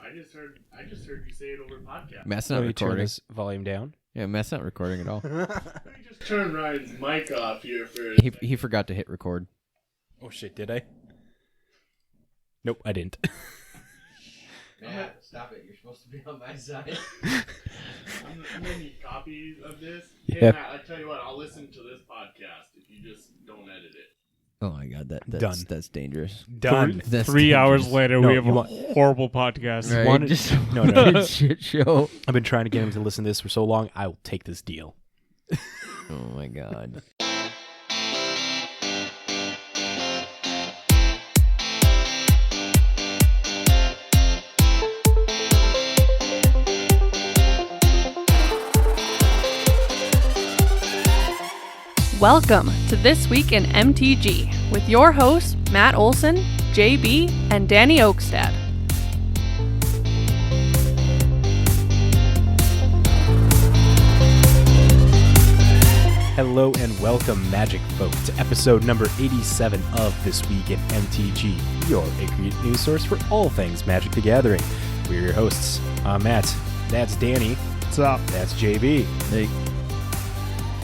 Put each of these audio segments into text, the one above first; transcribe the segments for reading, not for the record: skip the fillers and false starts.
I just heard you say it over podcast. Matt's not recording. Turn his volume down. Yeah, Matt's not recording at all. Let me just turn Ryan's mic off here for. He forgot to hit record. Oh shit! Did I? Nope, I didn't. Matt, stop it. You're supposed to be on my side. I'm gonna need copies of this. Hey, Yep. Matt, I tell you what, I'll listen to this podcast if you just don't edit it. Oh my god, that's dangerous. Done. That's 3 hours dangerous. later, No, we have you a want- horrible podcast. Right? One- Just No. shit show. I've been trying to get him to listen to this for so long. I will take this deal. Oh my god. Welcome to This Week in MTG with your hosts, Matt Olson, JB, and Danny Oakstad. Hello and welcome, Magic folk, to episode number 87 of This Week in MTG, your aggregate news source for all things Magic the Gathering. We're your hosts. I'm Matt. That's Danny. What's up? That's JB. Hey,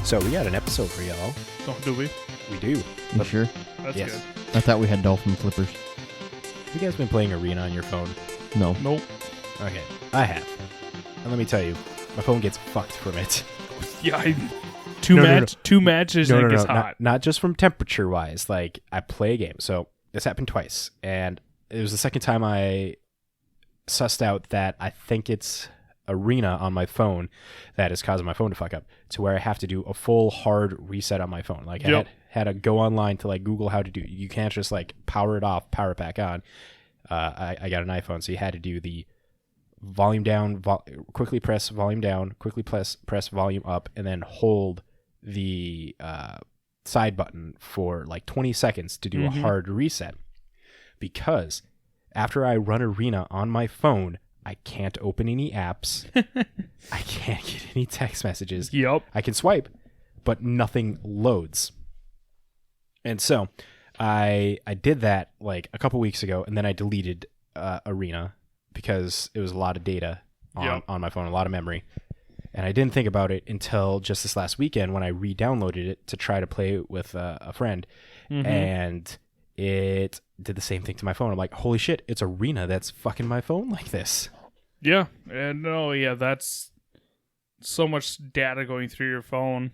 So we got an episode for y'all. Oh, do we? We do. you sure? That's Yes. good. I thought we had dolphin flippers. Have you guys been playing Arena on your phone? No. Nope. Okay, I have. And let me tell you, my phone gets fucked from it. Yeah, No, no. two matches and it gets hot. Not just from temperature wise. Like, I play a game. So this happened twice. And it was the second time I sussed out that I think it's Arena on my phone that is causing my phone to fuck up, to where I have to do a full hard reset on my phone. Like, Yep. I had to go online to like Google how to do it. You can't just like power it off, power it back on. I got an iPhone, so you had to do the volume down, quickly press volume down, quickly press volume up, and then hold the side button for like 20 seconds to do a hard reset. Because after I run Arena on my phone, I can't open any apps. I can't get any text messages. Yep. I can swipe, but nothing loads. And so I did that like a couple weeks ago, and then I deleted Arena because it was a lot of data on my phone, a lot of memory. And I didn't think about it until just this last weekend when I re-downloaded it to try to play with a friend. And it did the same thing to my phone. I'm like, holy shit, it's Arena that's fucking my phone like this. Yeah. And that's so much data going through your phone.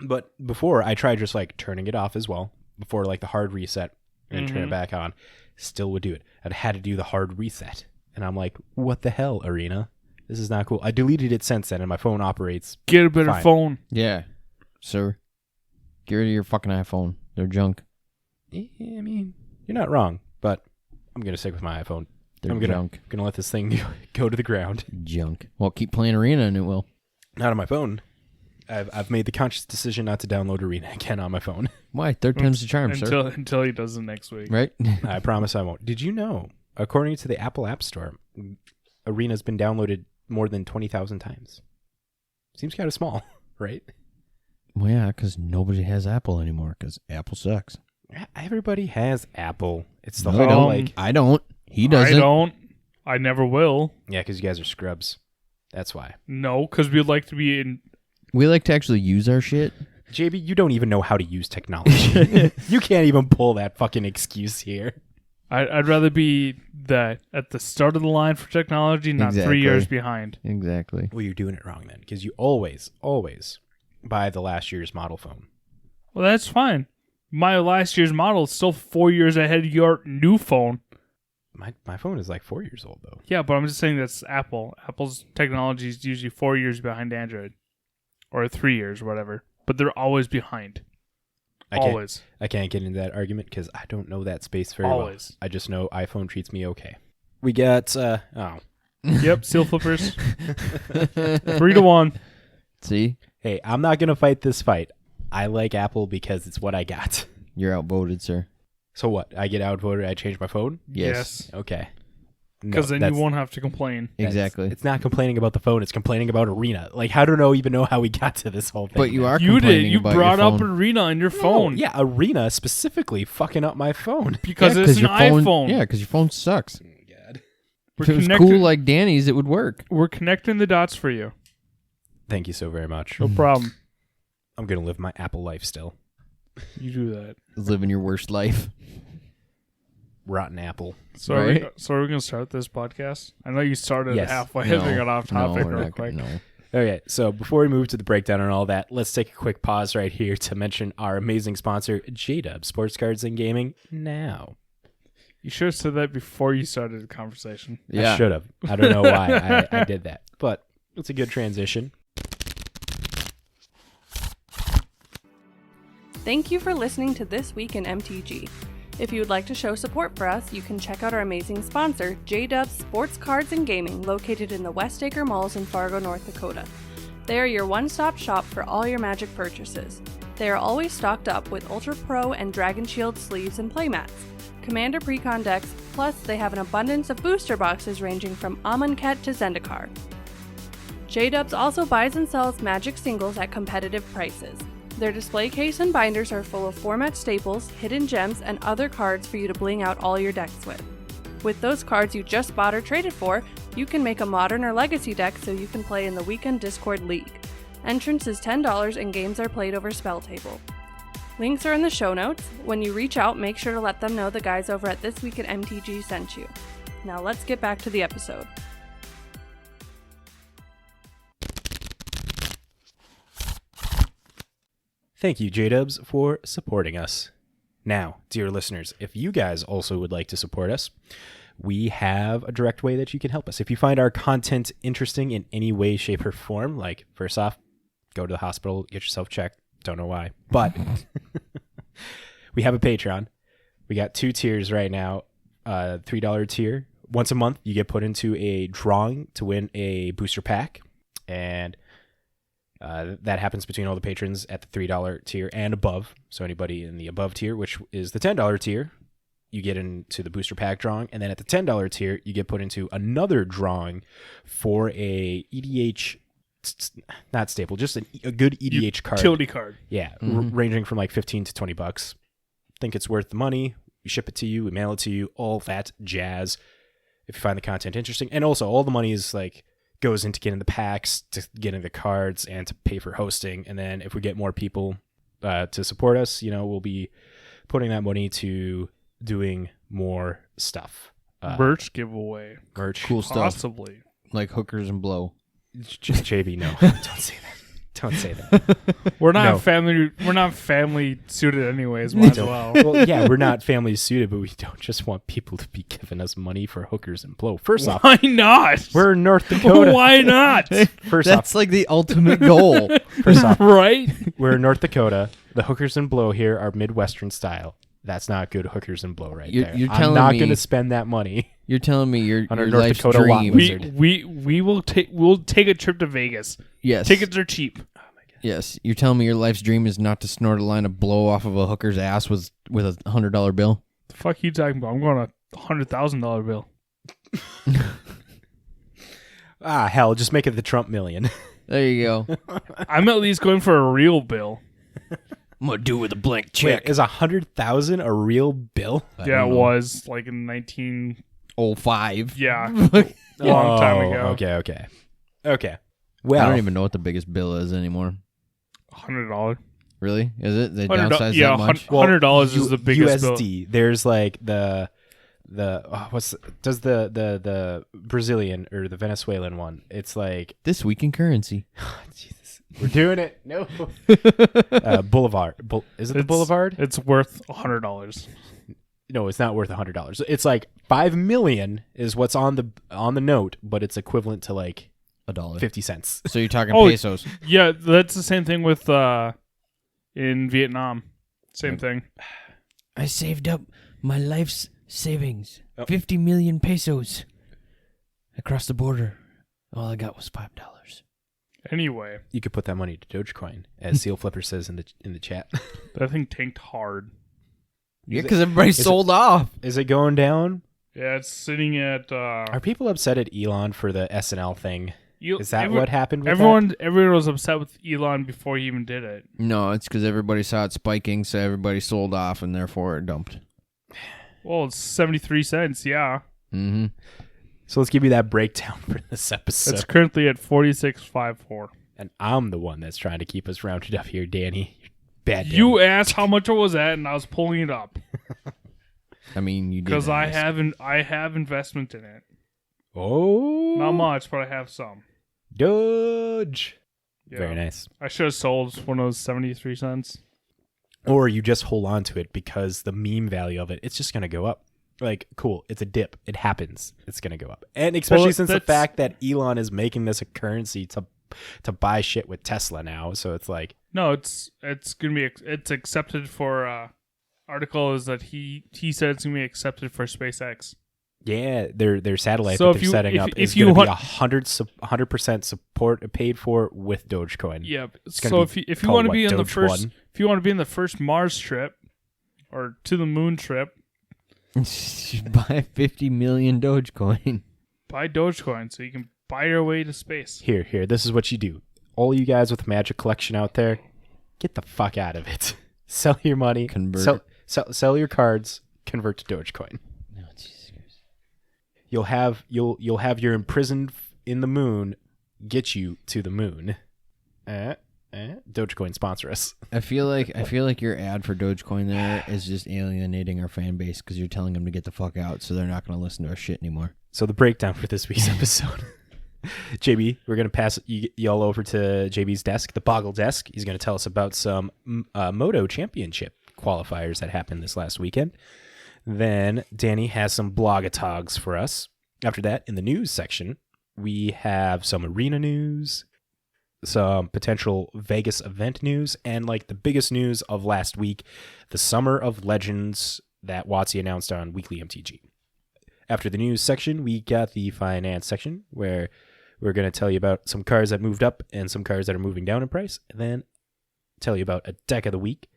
But before, I tried just like turning it off as well, before like the hard reset, and turn it back on. Still would do it. I'd had to do the hard reset. And I'm like, what the hell, Arena? This is not cool. I deleted it since then, and my phone operates. Get a better Fine. phone. Yeah, sir. Get rid of your fucking iPhone. They're junk. I mean, you're not wrong, but I'm going to stick with my iPhone. They're I'm junk. gonna let this thing go to the ground. Junk. Well, keep playing Arena and it will. Not on my phone. I've made the conscious decision not to download Arena again on my phone. Why? Third time's the charm, sir. Until he does it next week. Right? I promise I won't. Did you know, according to the Apple App Store, Arena's been downloaded more than 20,000 times? Seems kind of small, right? Well, yeah, because nobody has Apple anymore, because Apple sucks. Everybody has Apple. It's the No, whole I don't. like, I don't. He doesn't. I don't. I never will. yeah, because you guys are scrubs. That's why. No, because we'd like to be in. We like to actually use our shit. JB, you don't even know how to use technology. You can't even pull that fucking excuse here. I'd rather be at the start of the line for technology, not 3 Exactly. years behind. Exactly. Well, you're doing it wrong then, because you always buy the last year's model phone. Well, that's fine. My last year's model is still 4 years ahead of your new phone. My phone is like 4 years old, though. Yeah, but I'm just saying that's Apple. Apple's technology is usually 4 years behind Android. Or 3 years, or whatever. But they're always behind. Always. I can't get into that argument because I don't know that space very Always. well. I just know iPhone treats me okay. We got, Yep, seal flippers. 3-1. See? Hey, I'm not going to fight this fight. I like Apple because it's what I got. You're outvoted, sir. So what? I get outvoted, I change my phone? Yes. Okay. Because then you won't have to complain. Exactly. It's not complaining about the phone, it's complaining about Arena. Like, I don't even know how we got to this whole thing. But you are You complaining did. You about brought your up phone. Arena on your phone. Yeah, Arena specifically fucking up my phone. Because Yeah, it's an your phone, iPhone. Yeah, because your phone sucks. Oh, God. If it was cool like Danny's, it would work. We're connecting the dots for you. Thank you so very much. No problem. I'm going to live my Apple life still. You do that. Living your worst life. Rotten apple. So, Right? are we going to start this podcast? I know you started Yes. halfway No. and we got off topic real quick. No. Okay, so before we move to the breakdown and all that, let's take a quick pause right here to mention our amazing sponsor, J-Dub Sports Cards and Gaming now. You should have said that before you started the conversation. Yeah. I should have. I don't know why I did that, but it's a good transition. Thank you for listening to This Week in MTG. If you would like to show support for us, you can check out our amazing sponsor, J-Dub Sports Cards and Gaming, located in the Westacre Malls in Fargo, North Dakota. They are your one-stop shop for all your Magic purchases. They are always stocked up with Ultra Pro and Dragon Shield sleeves and playmats, Commander Precon decks, plus they have an abundance of booster boxes ranging from Amonkhet to Zendikar. J-Dubs also buys and sells Magic singles at competitive prices. Their display case and binders are full of format staples, hidden gems, and other cards for you to bling out all your decks with. With those cards you just bought or traded for, you can make a Modern or Legacy deck so you can play in the Weekend Discord League. Entrance is $10 and games are played over Spell Table. Links are in the show notes. When you reach out, make sure to let them know the guys over at This Week at MTG sent you. Now let's get back to the episode. Thank you, J-Dubs, for supporting us. Now, dear listeners, if you guys also would like to support us, we have a direct way that you can help us. If you find our content interesting in any way, shape, or form, like, first off, go to the hospital, get yourself checked. Don't know why. But we have a Patreon. We got 2 tiers right now. $3 tier. Once a month, you get put into a drawing to win a booster pack. And that happens between all the patrons at the $3 tier and above. So anybody in the above tier, which is the $10 tier, you get into the booster pack drawing. And then at the $10 tier, you get put into another drawing for a EDH, not staple, just a good EDH card. Utility card. Yeah, ranging from like $15 to $20. Think it's worth the money. We ship it to you, we mail it to you, all that jazz. If you find the content interesting. And also, all the money is like goes into getting the packs, to getting the cards, and to pay for hosting. And then if we get more people to support us, you know, we'll be putting that money to doing more stuff. Merch giveaway. Merch. Cool stuff. Possibly. Like hookers and blow. JB, no. Don't say that. Don't say that. We're not No. family. We're not family suited anyways. Might as well. Well, yeah, we're not family suited, but we don't just want people to be giving us money for hookers and blow. First off, Why not? we're in North Dakota. Why not? First off, That's like the ultimate goal. first off, Right? we're in North Dakota. The hookers and blow here are Midwestern style. That's not good hookers and blow right there. You're I'm telling not me- going to spend that money. You're telling me your On our your North life's Dakota lot dream. wizard. We will take. We'll take a trip to Vegas. Yes. Tickets are cheap. Yes. You're telling me your life's dream is not to snort a line of blow off of a hooker's ass with a $100 bill? The fuck you talking about? I'm going on a $100,000 bill. Ah, hell, just make it the Trump million. There you go. I'm at least going for a real bill. I'm gonna do it with a blank Wait, check. is 100,000 a real bill? I Yeah, don't it know. was like in 19. 05. Yeah, long time Oh, ago. Okay. I Well, don't even know what the biggest bill is anymore. $100. Really? Is it? They $100 downsized yeah, that much? $100 is the biggest bill. USD. There's like the the Brazilian or the Venezuelan one? It's like This week in currency. Jesus, we're doing it. No, Boulevard. Is it the Boulevard? It's worth $100. No, it's not worth $100. It's like 5 million is what's on the note, but it's equivalent to like $1. 50 cents. So you're talking Oh, pesos. Yeah, that's the same thing with in Vietnam. Same thing. I saved up my life's savings. Oh. 50 million pesos. Across the border. All I got was $5. Anyway, You could put that money to Dogecoin, as Seal Flipper says in the chat. that thing tanked hard. Yeah, because everybody sold off. Is it going down? Yeah, it's sitting at. Are people upset at Elon for the SNL thing? You- Is that every- what happened? With Everyone was upset with Elon before he even did it. No, it's because everybody saw it spiking, so everybody sold off, and therefore it dumped. Well, it's 73 cents. Yeah. Mm-hmm. So let's give you that breakdown for this episode. It's currently at 46.54. And I'm the one that's trying to keep us rounded up here, Danny. Bad Danny. You asked how much it was at, and I was pulling it up I mean, you did because I ask. have investment in it. Oh. Not much, but I have some. Doge. Yeah. Very nice. I should have sold when it was 73 cents. Or you just hold on to it because the meme value of it, it's just going to go up. Like, cool, it's a dip. It happens. It's going to go up. And especially since the fact that Elon is making this a currency to buy shit with Tesla now. So it's like... No, it's gonna be accepted for article is that he said it's gonna be accepted for SpaceX. Yeah, their satellite So that they're setting up is you going to be want 100% support paid for with Dogecoin. Yeah. It's gonna So be if you want to called, be in the Doge first One? if you want to be in the first Mars trip or to the moon trip, Buy 50 million Dogecoin. buy Dogecoin so you can buy your way to space. Here, this is what you do. All you guys with Magic Collection out there, get the fuck out of it. Sell your money. Convert. Sell your cards. Convert to Dogecoin. No, Jesus Christ. You'll have your imprisoned in the moon get you to the moon. Dogecoin sponsor us. I feel like your ad for Dogecoin there is just alienating our fan base because you're telling them to get the fuck out, so they're not going to listen to our shit anymore. So the breakdown for this week's episode. JB, we're going to pass y'all over to JB's desk, the Boggle desk. He's going to tell us about some Moto Championship qualifiers that happened this last weekend. Then Danny has some blogatogs for us. After that, in the news section, we have some arena news, some potential Vegas event news, and like the biggest news of last week, the Summer of Legends that WotC announced on Weekly MTG. After the news section, we got the finance section where we're going to tell you about some cards that moved up and some cards that are moving down in price, and then tell you about a deck of the week,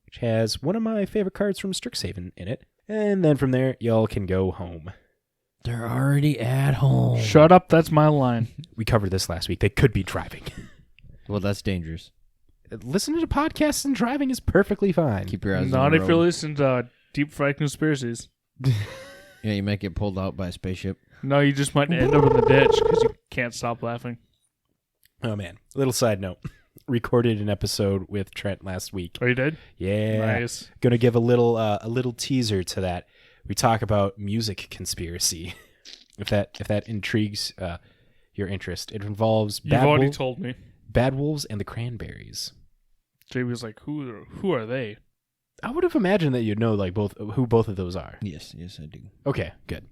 which has one of my favorite cards from Strixhaven in it. And then from there, y'all can go home. They're already at home. Shut up, that's my line. We covered this last week. They could be driving. Well, that's dangerous. Listening to podcasts and driving is perfectly fine. Keep your eyes Not on the if you're road. listening to deep fried conspiracies. Yeah, you might get pulled out by a spaceship. No, you just might end up in the ditch because you can't stop laughing. Oh, man. Little side note. Recorded an episode with Trent last week. Oh, you did? Yeah. Nice. Going to give a little teaser to that. We talk about music conspiracy. If that intrigues your interest. It involves You've already told me. Bad Wolves and the Cranberries. JB was like, who are they? I would have imagined that you'd know like who both of those are. Yes, I do. Okay, good.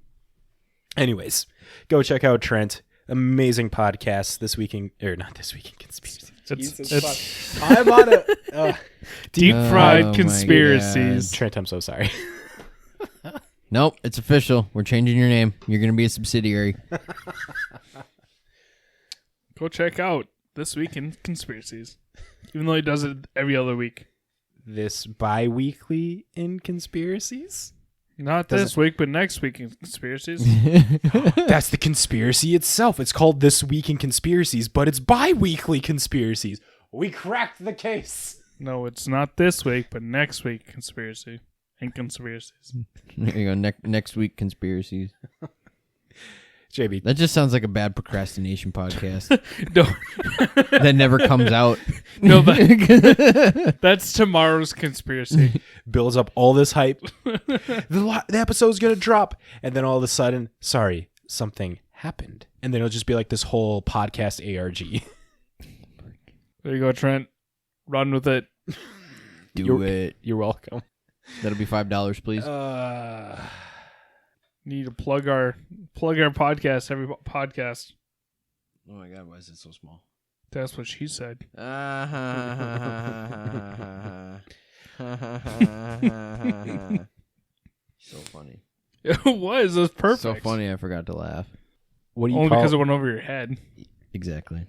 Anyways, go check out Trent. Amazing podcast this week in conspiracy. It's I'm on a deep Oh fried my conspiracies. Trent. I'm so sorry. Nope, it's official. We're changing your name. You're going to be a subsidiary. Go check out This Week in Conspiracies. Even though he does it every other week. This bi-weekly in conspiracies? Not this week, but next week in Conspiracies. That's the conspiracy itself. It's called This Week in Conspiracies, but it's bi-weekly conspiracies. We cracked the case. No, it's not this week, but next week Conspiracy and Conspiracies. There you go. Next week, conspiracies. JB. That just sounds like a bad procrastination podcast No, that never comes out. no, that's tomorrow's conspiracy. Builds up all this hype. The episode's going to drop. And then all of a sudden, sorry, something happened. And then it'll just be like this whole podcast ARG. There you go, Trent. Run with it. Do it. You're welcome. That'll be $5, please. Need to plug our podcast. Every podcast. Oh my God, why is it so small? That's what she said. So funny. It was. It was perfect. So funny, I forgot to laugh. What do you Only call because it went over your head. Exactly.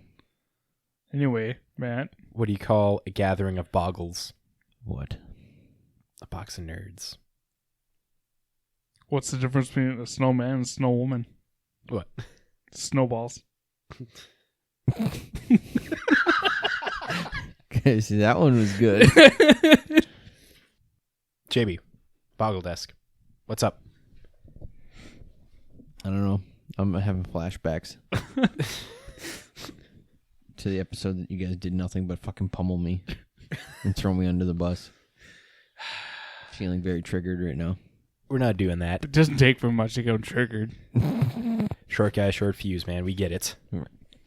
Anyway, Matt. What do you call a gathering of boggles? What? A box of nerds. What's the difference between a snowman and a snow woman? What? Snowballs. Okay, see, that one was good. JB, Boggle Desk. What's up? I don't know. I'm having flashbacks to the episode that you guys did nothing but fucking pummel me and throw me under the bus. Feeling very triggered right now. We're not doing that. It doesn't take for much to get triggered. Short guy, short fuse, man. We get it.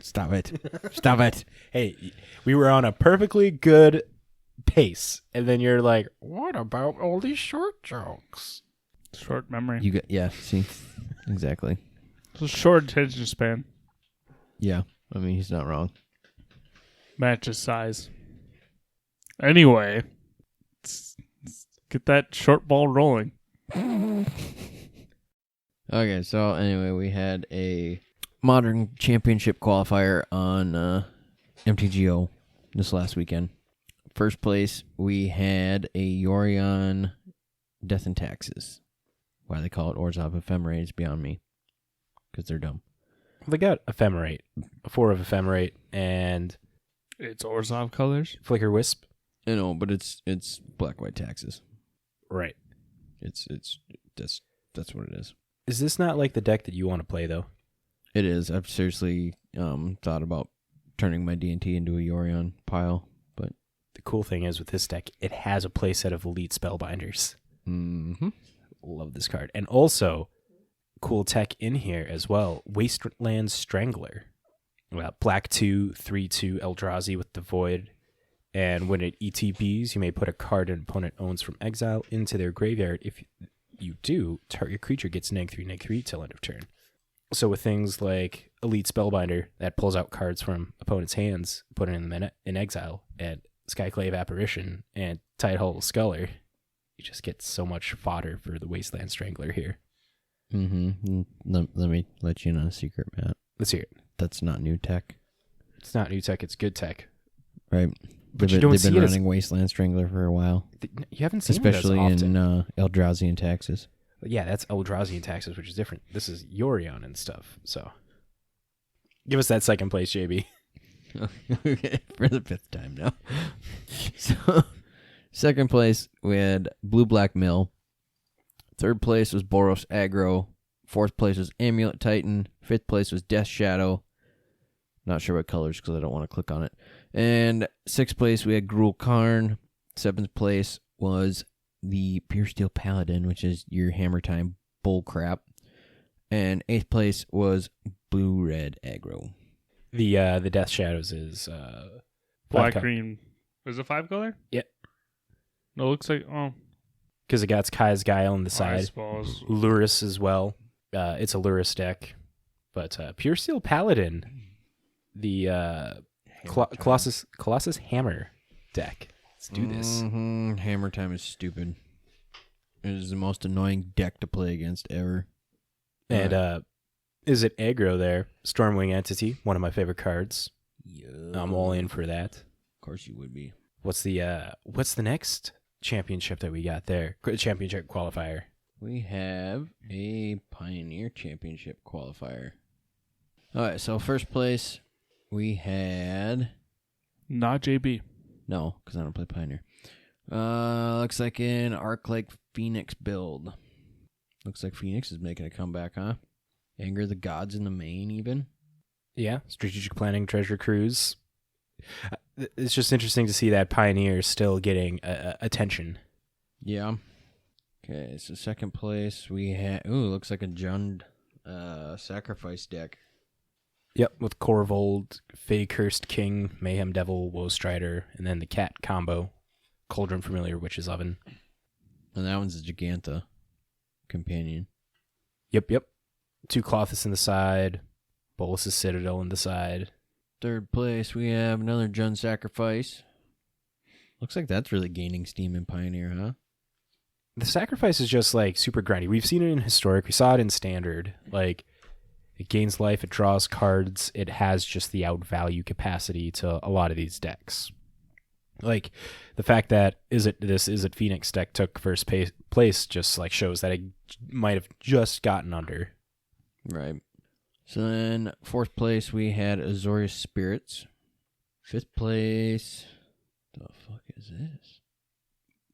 Stop it. Stop it. Hey, we were on a perfectly good pace, and then you're like, what about all these short jokes? Short memory. You got see, exactly. It's a short attention span. Yeah, I mean he's not wrong. Matches size. Anyway, let's get that short ball rolling. Okay, so anyway, we had a modern championship qualifier on MTGO this last weekend. First place, we had a Yorion Death and Taxes. Why they call it Orzhov Ephemerate is beyond me. Because they're dumb. They got Ephemerate, 4 of Ephemerate, and It's Orzhov colors. Flicker Wisp. I know, but it's black-white taxes. Right. It's that's what it is. Is this not like the deck that you want to play, though? It is. I've seriously thought about turning my D&T into a Yorion pile, but The cool thing is with this deck, it has a playset of Elite Spellbinders. mm-hmm. Love this card. And also, cool tech in here as well. Wasteland Strangler. Well, black 2, 3/2 Eldrazi with the Void. And when it ETBs, you may put a card an opponent owns from exile into their graveyard. If you do, target creature gets -3/-3 till end of turn. So with things like Elite Spellbinder, that pulls out cards from opponent's hands, put it in exile, and Skyclave Apparition and Tidehull Sculler, you just get so much fodder for the Wasteland Strangler here. Mm-hmm. Let me let you in on a secret, Matt. Let's hear it. That's not new tech, It's not new tech, it's good tech. right? But you don't they've see been it as- running Wasteland Strangler for a while, You haven't seen especially it as often. in Eldrazi and Taxes. Yeah, that's Eldrazi and Taxes, which is different. This is Yorion and stuff. So, give us that second place, JB. Okay, for the 5th time now. So, second place, we had Blue-Black Mill. Third place was Boros Aggro. Fourth place was Amulet Titan. Fifth place was Death Shadow. Not sure what colors because I don't want to click on it. And sixth place, we had Gruul Karn. Seventh place was the Pure Steel Paladin, which is your Hammer Time bullcrap. And eighth place was Blue-Red Aggro. The Death Shadows is Black, 5 green. Is it 5 color? Yeah. No, it looks like, because it got Kai's Guile on the I side. suppose. Luris as well. It's a Luris deck. But Pure Steel Paladin, the Colossus Hammer deck. Let's do this. Mm-hmm. Hammer Time is stupid. It is the most annoying deck to play against ever. And is it aggro there? Stormwing Entity, one of my favorite cards. I'm all in for that. Of course you would be. What's the next championship that we got there? Championship qualifier. We have a Pioneer Championship qualifier. All right, so first place we had... Not JB. No, because I don't play Pioneer. Looks like an Arc-like Phoenix build. Looks like Phoenix is making a comeback, huh? Anger the Gods in the main, even. Yeah, strategic planning, treasure cruise. It's just interesting to see that Pioneer still getting attention. Yeah. Okay, so second place we had... Ooh, looks like a Jund Sacrifice deck. Yep, with Corvold, Fey Cursed King, Mayhem Devil, Woe Strider, and then the cat combo, Cauldron Familiar, Witch's Oven. And that one's a Giganta companion. Yep. 2 Clothis in the side, Bolus's Citadel in the side. Third place, we have another Jund Sacrifice. Looks like that's really gaining steam in Pioneer, huh? The Sacrifice is just like super grindy. We've seen it in Historic, we saw it in Standard. Like, it gains life, it draws cards, it has just the outvalue capacity to a lot of these decks. Like, the fact that Is It Phoenix deck took first place just like shows that it might have just gotten under. Right. So then, fourth place, we had Azorius Spirits. Fifth place... The fuck is this?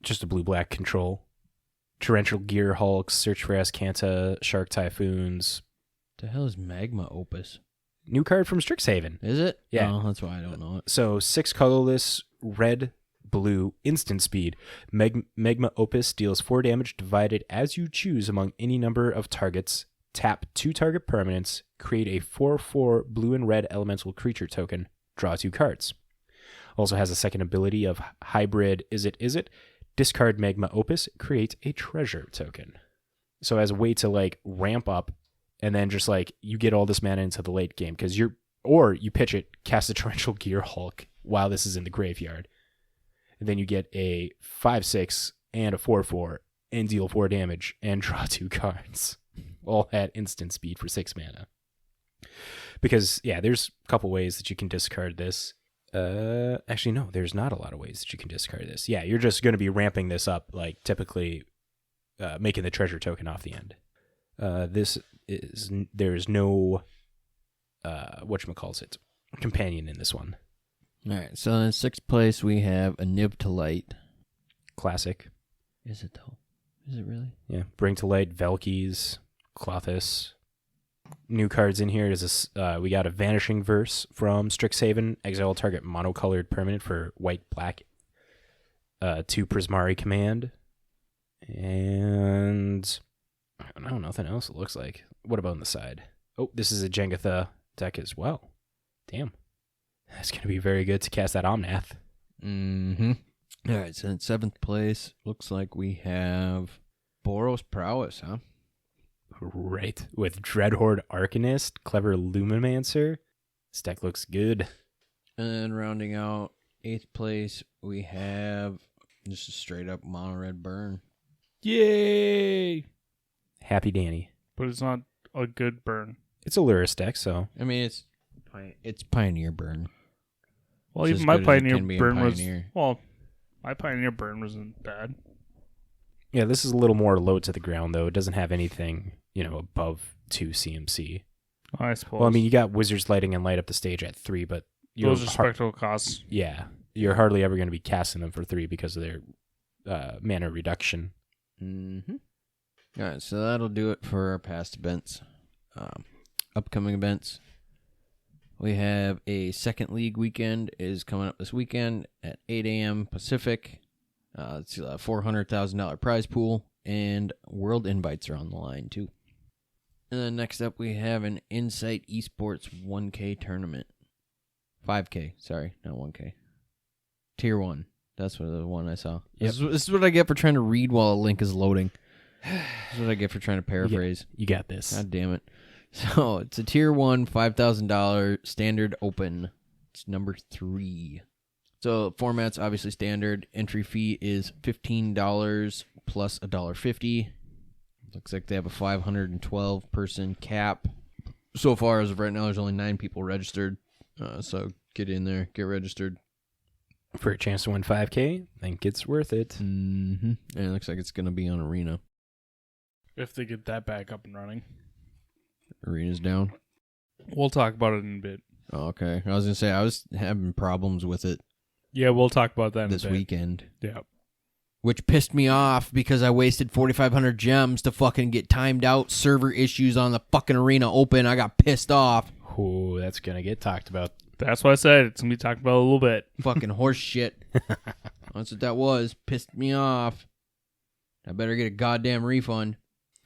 Just a blue-black control. Torrential Gear Hulks, Search for Ascanta, Shark Typhoons, The hell is Magma Opus? New card from Strixhaven. Is it? Yeah. Oh, that's why I don't know it. So 6 colorless, red, blue, instant speed. Magma Opus deals 4 damage divided as you choose among any number of targets. Tap 2 target permanents. Create a 4/4 blue and red elemental creature token. Draw 2 cards. Also has a second ability of hybrid Is It? Discard Magma Opus. Create a treasure token. So as a way to like ramp up and then just like you get all this mana into the late game because you pitch it, cast a Torrential Gear Hulk while this is in the graveyard. And then you get a 5/6 and a 4/4 and deal 4 damage and draw 2 cards. All at instant speed for 6 mana. Because, yeah, there's a couple ways that you can discard this. Actually, no, there's not a lot of ways that you can discard this. Yeah, you're just going to be ramping this up, like typically making the treasure token off the end. There's no, whatchamacallit, companion in this one. All right, so in 6th place, we have a Nib to Light. Classic. Is it, though? Is it really? Yeah, Bring to Light, Velkies, Clothis. New cards in here is we got a Vanishing Verse from Strixhaven. Exile target monocolored permanent for white-black. 2 Prismari Command. And I don't know, nothing else it looks like. What about on the side? Oh, this is a Jengatha deck as well. Damn. That's going to be very good to cast that Omnath. Mm-hmm. All right, so in 7th place, looks like we have Boros Prowess, huh? Right. With Dreadhorde Arcanist, Clever Lumimancer. This deck looks good. And then rounding out 8th place, we have just a straight up mono red burn. Yay! Happy Danny. But it's not a good burn. It's a Lurrus deck, so. I mean, it's Pioneer burn. Well, It's even as my good as it Pioneer can be in burn Pioneer. my Pioneer burn wasn't bad. Yeah, this is a little more low to the ground, though. It doesn't have anything, above 2 CMC. I suppose. Well, I mean, you got Wizard's Lighting and Light Up the Stage at 3, but those are spectacle costs. Yeah, you're hardly ever going to be casting them for 3 because of their mana reduction. Mm-hmm. All right, so that'll do it for our past events. Upcoming events. We have a second league weekend is coming up this weekend at 8 a.m. Pacific. It's a $400,000 prize pool, and world invites are on the line, too. And then next up, we have an Insight Esports 1K tournament. 5K, sorry, not 1K. Tier 1. That's what the one I saw. Yep. This is what I get for trying to read while a link is loading. This is what I get for trying to paraphrase. You got this. God damn it. So, it's a Tier 1, $5,000 standard open. It's number 3. So, format's obviously standard. Entry fee is $15 plus $1.50. Looks like they have a 512-person cap. So far, as of right now, there's only 9 people registered. So, get in there. Get registered. For a chance to win 5K, I think it's worth it. Mm-hmm. And it looks like it's going to be on Arena. If they get that back up and running. Arena's down. We'll talk about it in a bit. Oh, okay. I was going to say, I was having problems with it Yeah, we'll talk about that in this a bit. weekend. Yeah. Which pissed me off because I wasted 4,500 gems to fucking get timed out. Server issues on the fucking Arena open. I got pissed off. Oh, that's going to get talked about. That's what I said. It's going to be talked about a little bit. Fucking horse shit. That's what that was. Pissed me off. I better get a goddamn refund.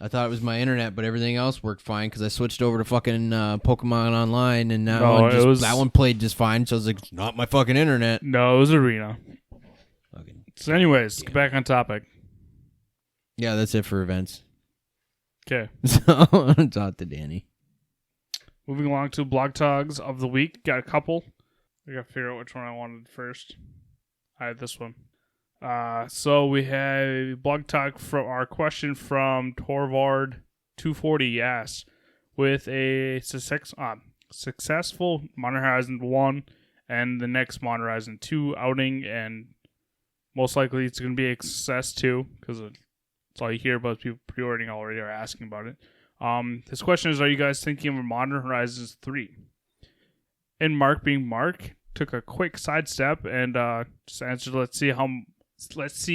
I thought it was my internet, but everything else worked fine because I switched over to fucking Pokemon Online, and now that one played just fine. So I was like, it's not my fucking internet. No, it was Arena. Fucking. So anyways, get back on topic. Yeah, that's it for events. Okay. So, talk to Danny. Moving along to blog tags of the week. Got a couple. I got to figure out which one I wanted first. I had this one. So we have a blog tag from our question from Torvard240 asks, with a successful Modern Horizon 1 and the next Modern Horizon 2 outing, and most likely it's going to be a success too, because it's all you hear about people pre-ordering already or asking about it. His question is, are you guys thinking of Modern Horizons 3? And Mark, being Mark, took a quick sidestep and just answered, let's see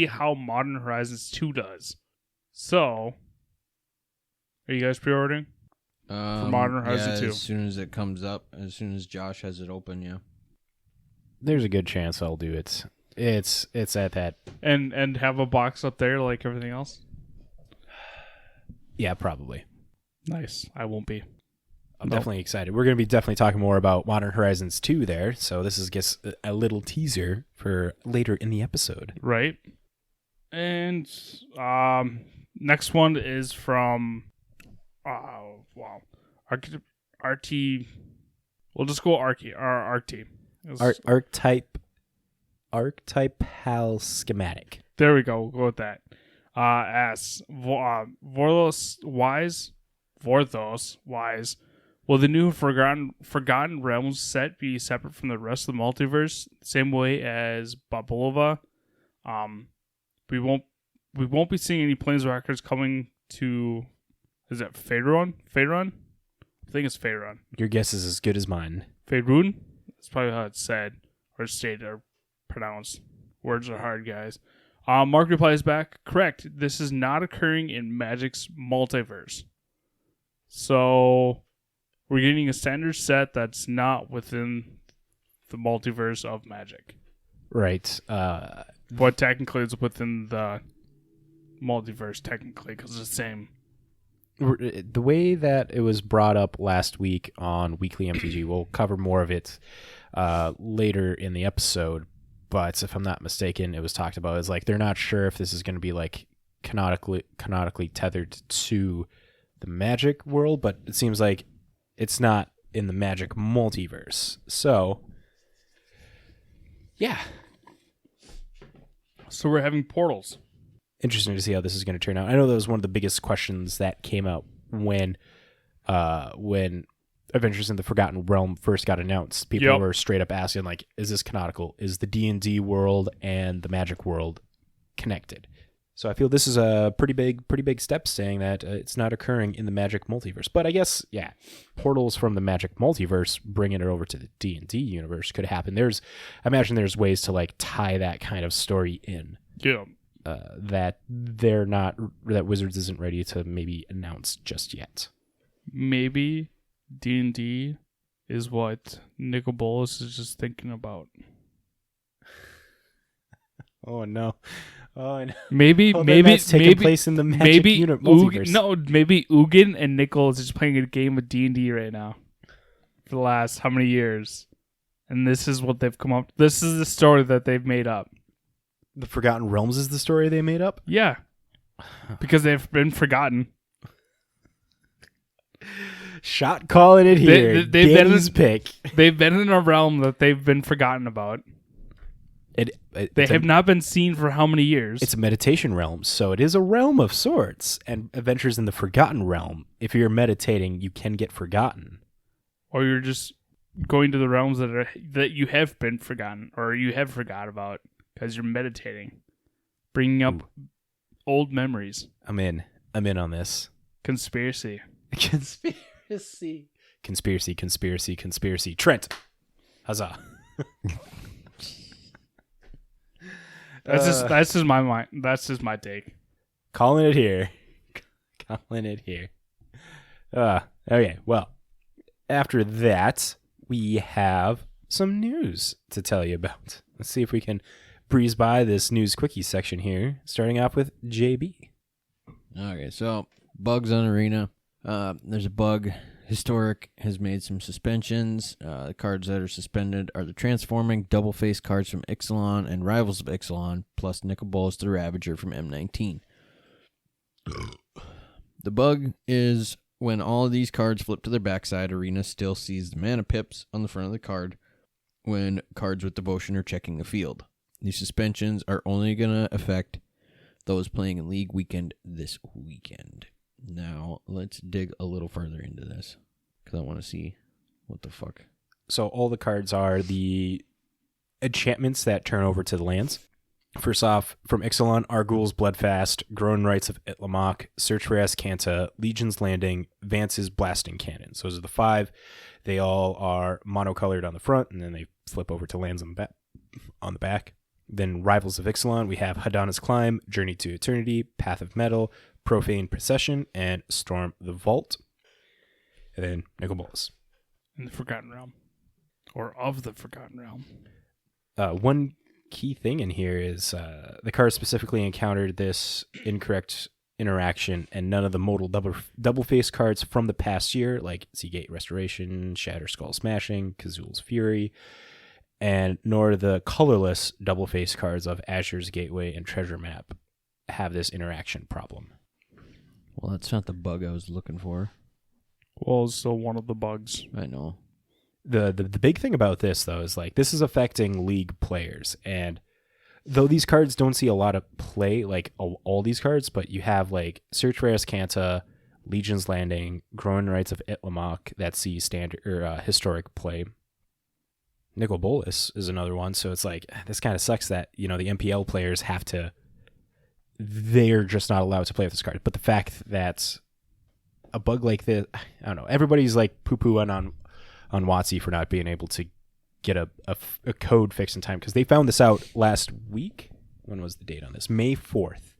how Modern Horizons 2 does. So, are you guys pre-ordering? for Modern Horizon 2. As soon as it comes up, as soon as Josh has it open, yeah. There's a good chance I'll do it. It's at that. And have a box up there like everything else? Yeah, probably. Nice. I won't be. I'm definitely excited. We're going to be definitely talking more about Modern Horizons 2 there, so this is just a little teaser for later in the episode. Right. And next one is from RT. We'll just go RT. Archetypal schematic. There we go. We'll go with that. Asks Vorthos Wise. Will the new Forgotten Realms set be separate from the rest of the multiverse, same way as Babylova? We won't be seeing any Planeswalkers coming to. Is that Faerun? I think it's Faerun. Your guess is as good as mine. Faerun? That's probably how it's said or stated or pronounced. Words are hard, guys. Mark replies back, correct. This is not occurring in Magic's multiverse. So we're getting a standard set that's not within the multiverse of Magic. Right. But technically it's within the multiverse, technically, because it's the same. The way that it was brought up last week on Weekly MTG, we'll cover more of it later in the episode. But if I'm not mistaken, it was talked about as like they're not sure if this is going to be like canonically tethered to the Magic world, but it seems like it's not in the Magic multiverse. So, yeah. So we're having portals. Interesting to see how this is going to turn out. I know that was one of the biggest questions that came out when Adventures in the Forgotten Realm first got announced. People were straight up asking, like, is this canonical? Is the D&D world and the Magic world connected? So I feel this is a pretty big step saying that it's not occurring in the Magic multiverse. But I guess, yeah, portals from the Magic multiverse bringing it over to the D&D universe could happen. I imagine there's ways to like tie that kind of story in. Yeah. That Wizards isn't ready to maybe announce just yet. Maybe D&D is what Nicol Bolas is just thinking about. Oh no! Maybe that's taking place in the Magic multiverse. Maybe Ugin and Nicol is just playing a game of D&D right now for the last how many years, and this is what they've come up. This is the story that they've made up. The Forgotten Realms is the story they made up? Yeah. Because they've been forgotten. Shot calling it here. Danny's pick. They've been in a realm that they've been forgotten about. They have not been seen for how many years? It's a meditation realm, so it is a realm of sorts. And Adventures in the Forgotten Realm, if you're meditating, you can get forgotten. Or you're just going to the realms that you have been forgotten, or you have forgot about. Because you're meditating, bringing up old memories. I'm in on this. Conspiracy. Conspiracy. Trent, huzzah! That's just my mind. That's just my take. Calling it here. Okay. Well, after that, we have some news to tell you about. Let's see if we can breeze by this news quickie section here, starting off with JB. Okay, so bugs on Arena. There's a bug. Historic has made some suspensions. The cards that are suspended are the transforming double-face cards from Ixalan and Rivals of Ixalan, plus Nicol Bolas the Ravager from M19. The bug is when all of these cards flip to their backside, Arena still sees the mana pips on the front of the card when cards with devotion are checking the field. These suspensions are only going to affect those playing in League Weekend this weekend. Now, let's dig a little further into this, because I want to see what the fuck. So all the cards are the enchantments that turn over to the lands. First off, from Ixalan, Argul's Bloodfast, Grown Rights of Itlamok, Search for Azcanta, Legion's Landing, Vance's Blasting Cannons. Those are the 5. They all are monocolored on the front, and then they flip over to lands on the back. Then Rivals of Ixalan, we have Hadana's Climb, Journey to Eternity, Path of Metal, Profane Procession, and Storm the Vault. and then Nicol Bolas. In the Forgotten Realm. Or of the Forgotten Realm. One key thing in here is the card specifically encountered this incorrect interaction, and none of the modal double face cards from the past year, like Seagate Restoration, Shatter Skull Smashing, Kazul's Fury, and nor the colorless double face cards of Azure's Gateway and Treasure Map have this interaction problem. Well, that's not the bug I was looking for. Well, it's still one of the bugs. I know. The big thing about this, though, is like this is affecting League players, and though these cards don't see a lot of play, like all these cards, but you have like Search for Azcanta, Legion's Landing, Growing Rights of Itlamok that see standard or historic play. Nicol Bolas is another one, so it's like this kind of sucks that the MPL players they're just not allowed to play with this card. But the fact that a bug like this, I don't know, everybody's like poo-pooing on WotC for not being able to get a code fixed in time, because they found this out last week. When was the date on this? May 4th.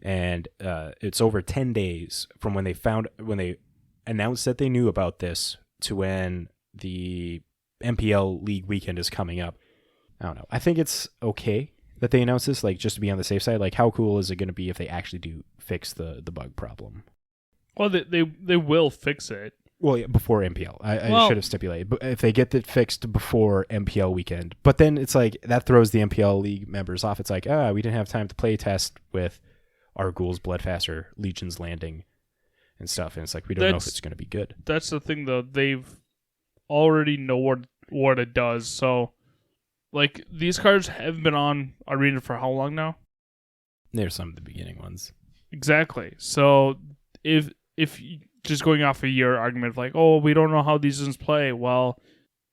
And it's over 10 days from when they announced that they knew about this to when the MPL League weekend is coming up. I don't know. I think it's okay that they announced this, like, just to be on the safe side. Like, how cool is it going to be if they actually do fix the bug problem? Well, they will fix it. Well, yeah, before MPL. I should have stipulated. But if they get it fixed before MPL weekend. But then it's like, that throws the MPL League members off. It's like, we didn't have time to play test with Argul's Bloodfast or Legion's Landing and stuff. And it's like, we don't know if it's going to be good. That's the thing, though. They've already know what it does. So, like, these cards have been on Arena for how long now? There's some of the beginning ones. Exactly. So, if just going off of your argument of like, oh, we don't know how these things play. Well,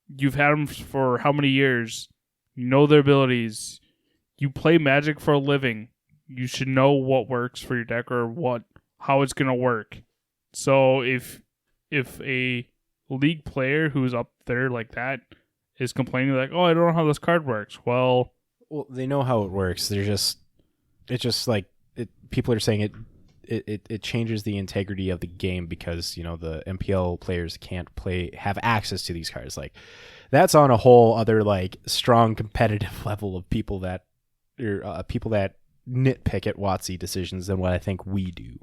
you've had them for how many years? You know their abilities. You play Magic for a living. You should know what works for your deck or how it's going to work. So if a League player who's up there like that is complaining like, oh, I don't know how this card works. Well, they know how it works. It's just like people are saying it changes the integrity of the game because the MPL players can't have access to these cards. Like, that's on a whole other like strong competitive level of people that nitpick at WotC decisions than what I think we do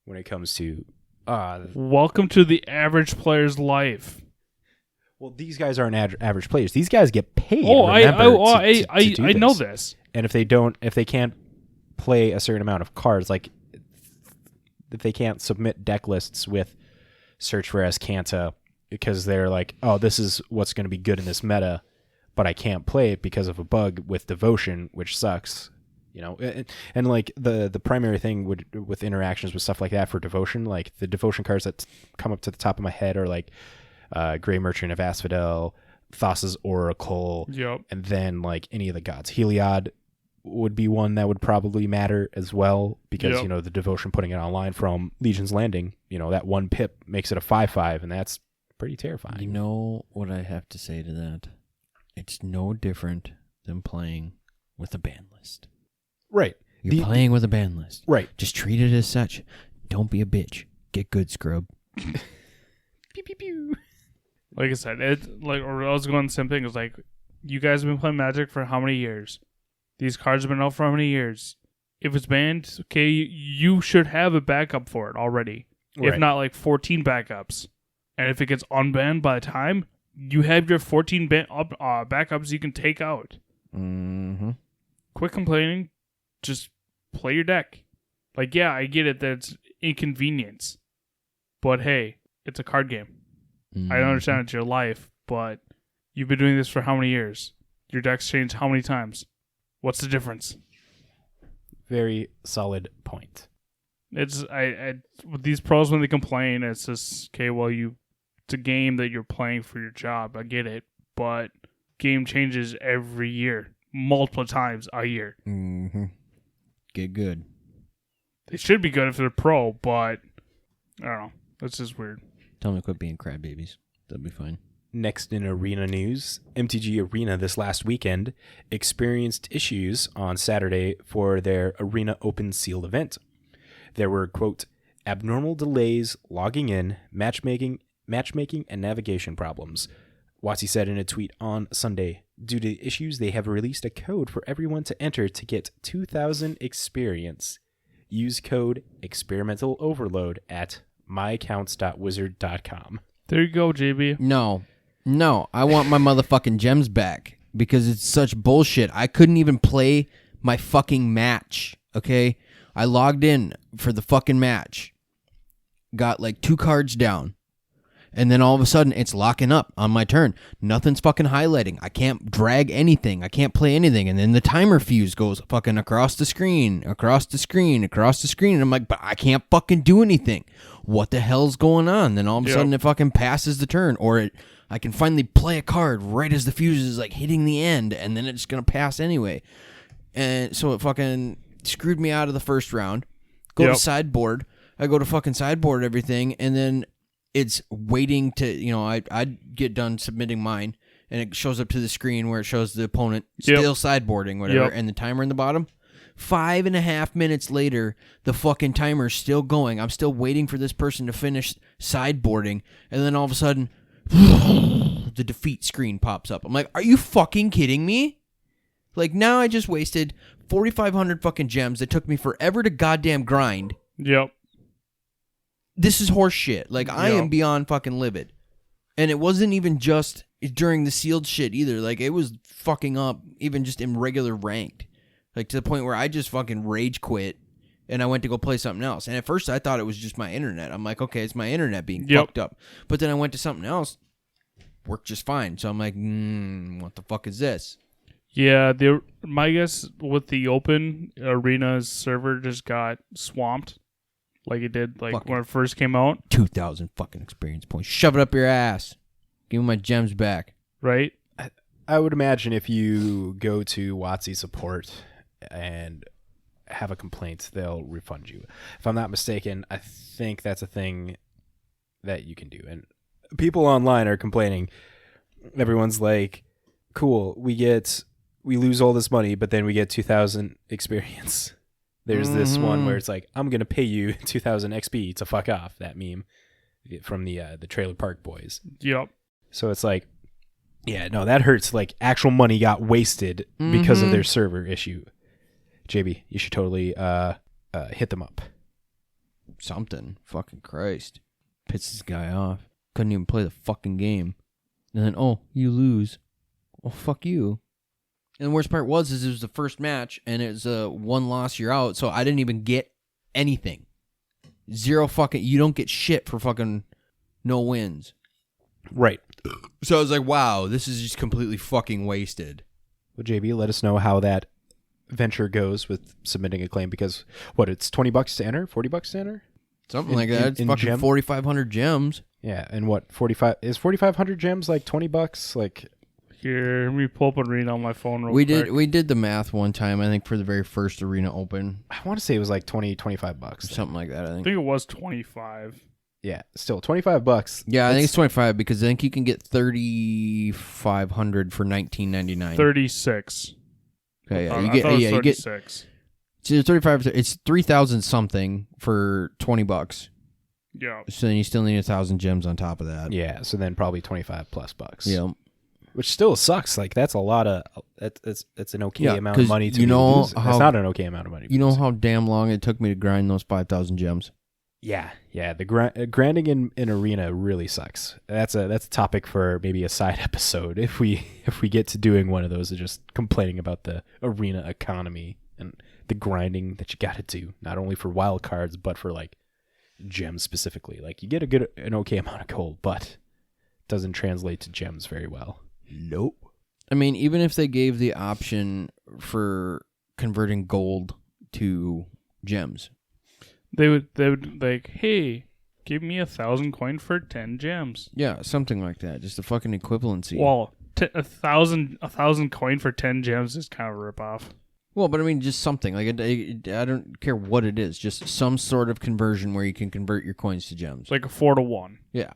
when it comes to welcome to the average player's life. Well, these guys aren't average players. These guys get paid. I know this. And if they can't play a certain amount of cards, like if they can't submit deck lists with Search for Azcanta because they're like, oh, this is what's going to be good in this meta, but I can't play it because of a bug with Devotion, which sucks. And like the primary thing with interactions with stuff like that for Devotion, like the Devotion cards that come up to the top of my head are like Grey Merchant of Asphodel, Thassa's Oracle, yep. And then like any of the gods. Heliod would be one that would probably matter as well because, yep. The Devotion putting it online from Legion's Landing, that one pip makes it a 5/5, and that's pretty terrifying. You know what I have to say to that? It's no different than playing with a ban list. Right. You're playing with a ban list. Right. Just treat it as such. Don't be a bitch. Get good, scrub. Pew, pew, pew. Like I said, I was going the same thing. It's like, you guys have been playing Magic for how many years? These cards have been out for how many years? If it's banned, okay, you should have a backup for it already. Right. If not, like 14 backups. And if it gets unbanned by the time, you have your 14 backups you can take out. Mm-hmm. Quit complaining. Just play your deck. Like, yeah, I get it that it's inconvenience. But hey, it's a card game. Mm-hmm. I understand it's your life, but you've been doing this for how many years? Your deck's changed how many times? What's the difference? Very solid point. It's with these pros when they complain, it's just okay. Well, it's a game that you're playing for your job. I get it, but game changes every year, multiple times a year. Mm-hmm. Get good. They should be good if they're pro, but I don't know. That's just weird. Tell them to quit being crybabies. They'll be fine. Next in Arena news, MTG Arena this last weekend experienced issues on Saturday for their Arena Open Sealed event. There were, quote, abnormal delays logging in, matchmaking, and navigation problems. WotC said in a tweet on Sunday, due to issues, they have released a code for everyone to enter to get 2,000 experience. Use code experimental overload at myaccounts.wizard.com. There you go, JB. No, I want my motherfucking gems back because it's such bullshit. I couldn't even play my fucking match, okay? I logged in for the fucking match, got like 2 cards down, and then all of a sudden it's locking up on my turn. Nothing's fucking highlighting. I can't drag anything. I can't play anything. And then the timer fuse goes fucking across the screen. And I'm like, but I can't fucking do anything. What the hell's going on? Then all of a sudden it fucking passes the turn, or I can finally play a card right as the fuse is like hitting the end, and then it's going to pass anyway. And so it fucking screwed me out of the first round. Go to sideboard. I go to fucking sideboard everything, and then it's waiting to, I'd get done submitting mine, and it shows up to the screen where it shows the opponent still sideboarding, whatever, and the timer in the bottom. 5.5 minutes later, the fucking timer's still going. I'm still waiting for this person to finish sideboarding, and then all of a sudden, the defeat screen pops up. I'm like, are you fucking kidding me? Like, now I just wasted 4,500 fucking gems that took me forever to goddamn grind. Yep. This is horse shit. Like, I am beyond fucking livid. And it wasn't even just during the sealed shit either. Like, it was fucking up even just in regular ranked. Like, to the point where I just fucking rage quit and I went to go play something else. And at first I thought it was just my internet. I'm like, okay, it's my internet being fucked up. But then I went to something else. Worked just fine. So I'm like, what the fuck is this? Yeah, my guess with the open arena's server just got swamped. Like it did, like fucking when it first came out. 2,000 fucking experience points. Shove it up your ass. Give me my gems back. Right? I would imagine if you go to WotC support and have a complaint, they'll refund you. If I'm not mistaken, I think that's a thing that you can do. And people online are complaining. Everyone's like, cool, we lose all this money, but then we get 2,000 experience. There's this one where it's like, I'm going to pay you 2,000 XP to fuck off, that meme from the Trailer Park Boys. Yep. So it's like, yeah, no, that hurts. Like, actual money got wasted because of their server issue. JB, you should totally hit them up. Something. Fucking Christ. Pissed this guy off. Couldn't even play the fucking game. And then, you lose. Well, fuck you. And the worst part was it was the first match, and it was one loss, you're out, so I didn't even get anything. Zero fucking... You don't get shit for fucking no wins. Right. So I was like, wow, this is just completely fucking wasted. Well, JB, let us know how that venture goes with submitting a claim, because, it's $20 to enter? $40 to enter? Something like that. It's fucking 4,500 gems. Yeah, and what, 4,500 gems like $20? Like... Here, let me pull up Arena on my phone real We quick. We did the math one time, I think, for the very first Arena Open. I want to say it was like $20-$25. Something like that, I I think. think it was 25. Yeah, still $25. Yeah, I think it's 25 because I think you can get 3,500 for $19.99. 36. Okay, yeah, I you get thought it was you get 36. it's 35. It's 3,000 something for $20. Yeah. So then you still need 1,000 gems on top of that. Yeah, so then probably $25+ bucks. Yeah. Which still sucks. Like, that's a lot of... It's an okay amount of 'cause money to you know lose. how- It's not an okay amount of money. You know how damn long it took me to grind those 5,000 gems? Yeah. The grinding in Arena really sucks. That's a topic for maybe a side episode if we get to doing one of those, of just complaining about the Arena economy and the grinding that you got to do, not only for wild cards but for like gems specifically. Like, you get an okay amount of gold, but it doesn't translate to gems very well. Nope. I mean, even if they gave the option for converting gold to gems, They would like, hey, give me 1,000 coin for 10 gems. yeah, something like that. Just a fucking equivalency. Well, 1,000 coin for 10 gems is kind of a ripoff. Well, but I mean, just something. Like, I don't care what it is. Just some sort of conversion where you can convert your coins to gems. Like a 4-to-1. Yeah.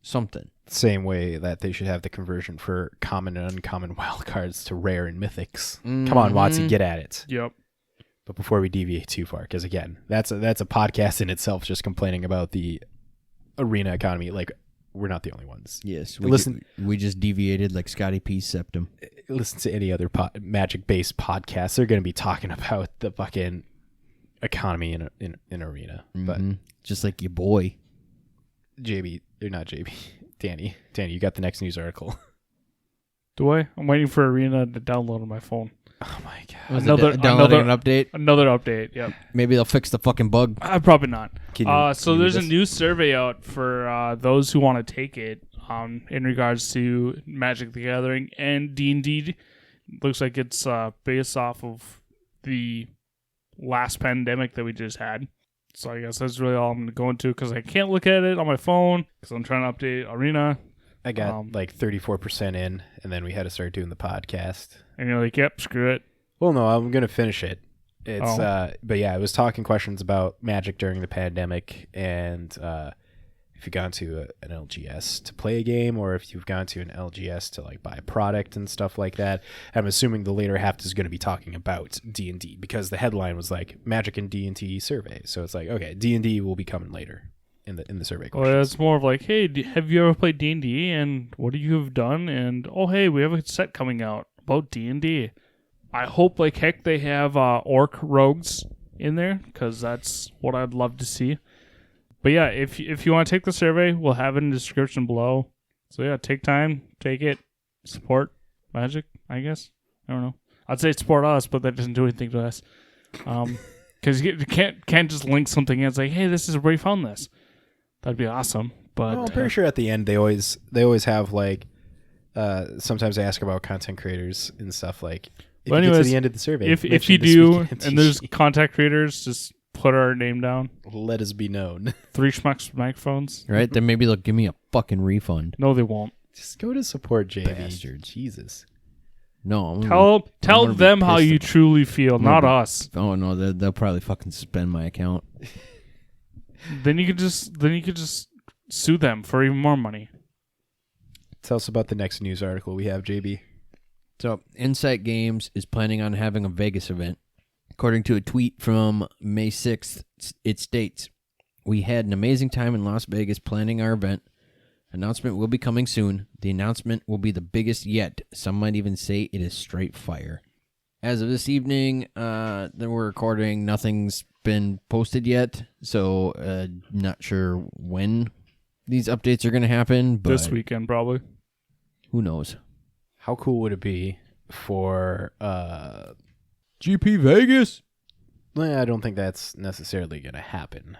Something. Same way that they should have the conversion for common and uncommon wild cards to rare and mythics. Come on, WotC, get at it. Yep. But before we deviate too far, because again, that's a podcast in itself, just complaining about the arena economy. Like, we're not the only ones. Yes, we just deviated like Scotty P's septum. Listen to any other Magic-based podcast. They're going to be talking about the fucking economy in arena. But just like your boy. JB, or not JB, Danny, you got the next news article. Do I? I'm waiting for Arena to download on my phone. Oh my god! Downloading an update. Another update. Yep. Maybe they'll fix the fucking bug. Probably not. Can there's a new survey out for those who want to take it in regards to Magic the Gathering and D&D. Looks like it's based off of the last pandemic that we just had. So I guess that's really all I'm going to go into because I can't look at it on my phone because I'm trying to update Arena. I got like 34% in, and then we had to start doing the podcast. And you're like, yep, screw it. Well, no, I'm going to finish it. It's but yeah, I was talking questions about Magic during the pandemic, and if you've gone to an LGS to play a game, or if you've gone to an LGS to like buy a product and stuff like that. I'm assuming the later half is going to be talking about D&D because the headline was like Magic and D&D survey. So it's like, okay, D&D will be coming later in the survey questions. Well, it's more of like, hey, have you ever played D&D, and what do you have done? And oh, hey, we have a set coming out about D&D. I hope like heck they have orc rogues in there because that's what I'd love to see. But yeah, if you want to take the survey, we'll have it in the description below. So yeah, take time, take it, support Magic, I guess. I don't know. I'd say support us, but that doesn't do anything to us. Because you can't just link something in. It's like, hey, this is where you found this. That'd be awesome. But I'm pretty sure at the end they always have like sometimes they ask about content creators and stuff like. If you get to the end of the survey, if you do, and there's contact creators, just put our name down. Let us be known. 3 Schmucks microphones. Right? Then maybe they'll give me a fucking refund. No, they won't. Just go to support JB. Bastards. Jesus. No. Tell them how you truly feel, not us. Oh no, they'll probably fucking suspend my account. Then you could just sue them for even more money. Tell us about the next news article we have, JB. So, Insight Games is planning on having a Vegas event. According to a tweet from May 6th, it states, "We had an amazing time in Las Vegas planning our event. Announcement will be coming soon. The announcement will be the biggest yet. Some might even say it is straight fire." As of this evening, that we're recording, nothing's been posted yet, so not sure when these updates are going to happen. But this weekend, probably. Who knows? How cool would it be for GP Vegas? I don't think that's necessarily going to happen.